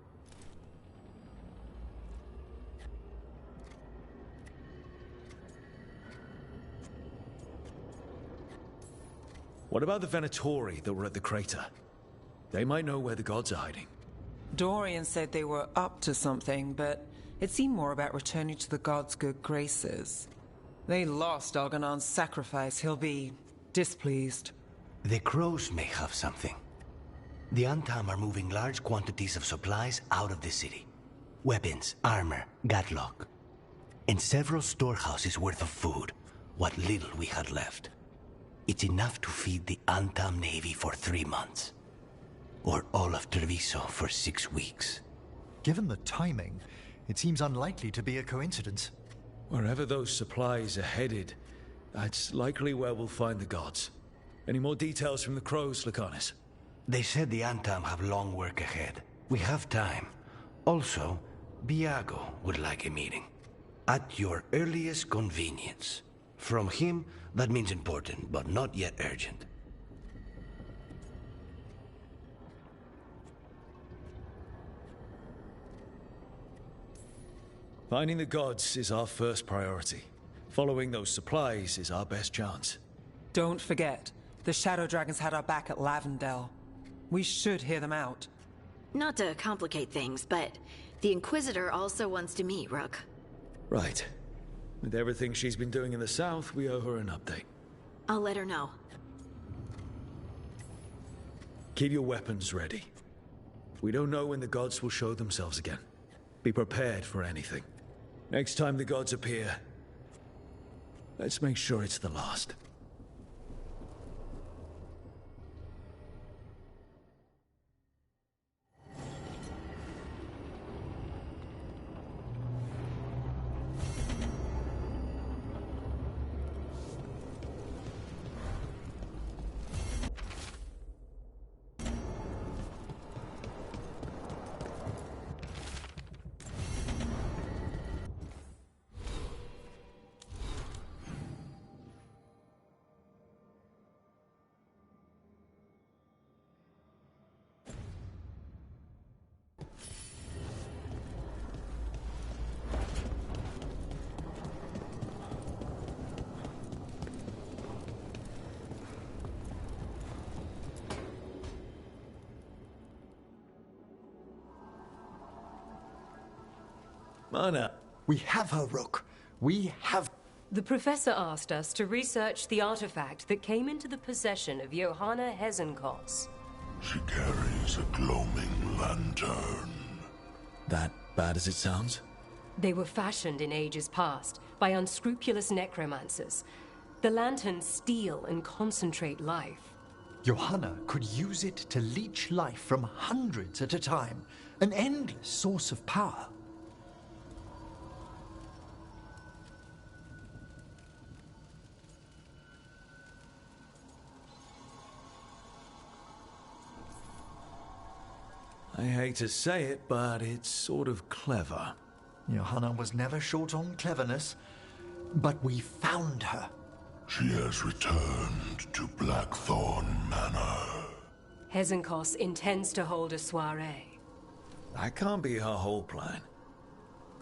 Speaker 4: What about the Venatori that were at the crater? They might know where the gods are hiding.
Speaker 6: Dorian said they were up to something, but it seemed more about returning to the gods' good graces. They lost Elganon's sacrifice. He'll be displeased.
Speaker 2: The crows may have something. The Antam are moving large quantities of supplies out of the city. Weapons, armor, gatlock. And several storehouses worth of food, what little we had left. It's enough to feed the Antam Navy for 3 months. Or all of Treviso for 6 weeks.
Speaker 18: Given the timing, it seems unlikely to be a coincidence.
Speaker 4: Wherever those supplies are headed, that's likely where we'll find the gods. Any more details from the crows, Lacanis?
Speaker 2: They said the Antam have long work ahead. We have time. Also, Biago would like a meeting. At your earliest convenience. From him, that means important, but not yet urgent.
Speaker 4: Finding the gods is our first priority. Following those supplies is our best chance.
Speaker 6: Don't forget, the Shadow Dragons had our back at Lavendel. We should hear them out.
Speaker 1: Not to complicate things, but the Inquisitor also wants to meet Rook.
Speaker 4: Right. With everything she's been doing in the south, we owe her an update.
Speaker 1: I'll let her know.
Speaker 4: Keep your weapons ready. We don't know when the gods will show themselves again. Be prepared for anything. Next time the gods appear, let's make sure it's the last. Mana.
Speaker 18: We have her, Rook. We have...
Speaker 5: The Professor asked us to research the artifact that came into the possession of Johanna Hezenkos.
Speaker 7: She carries a gloaming lantern.
Speaker 4: That bad as it sounds?
Speaker 5: They were fashioned in ages past by unscrupulous necromancers. The lanterns steal and concentrate life.
Speaker 18: Johanna could use it to leech life from hundreds at a time. An endless source of power.
Speaker 4: I hate to say it, but it's sort of clever.
Speaker 18: Johanna was never short on cleverness, but we found her.
Speaker 7: She has returned to Blackthorn Manor.
Speaker 5: Hezenkos intends to hold a soiree.
Speaker 4: That can't be her whole plan.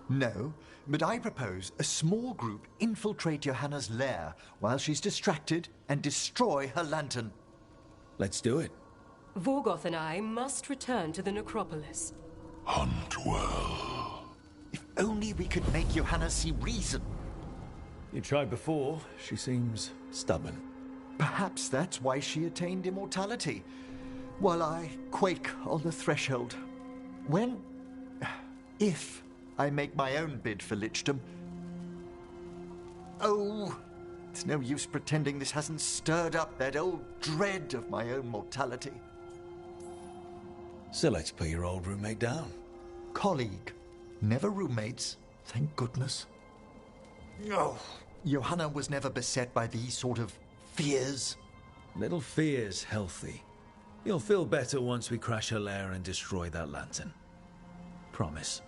Speaker 18: No, but I propose a small group infiltrate Johanna's lair while she's distracted and destroy her lantern.
Speaker 4: Let's do it.
Speaker 5: Vorgoth and I must return to the necropolis.
Speaker 7: Hunt well.
Speaker 18: If only we could make Johanna see reason.
Speaker 4: You tried before. She seems stubborn.
Speaker 18: Perhaps that's why she attained immortality, while I quake on the threshold. If I make my own bid for lichdom... Oh, it's no use pretending this hasn't stirred up that old dread of my own mortality.
Speaker 4: So let's put your old roommate down.
Speaker 18: Colleague. Never roommates, thank goodness. No. Johanna was never beset by these sort of fears.
Speaker 4: Little fear's healthy. You'll feel better once we crash her lair and destroy that lantern. Promise.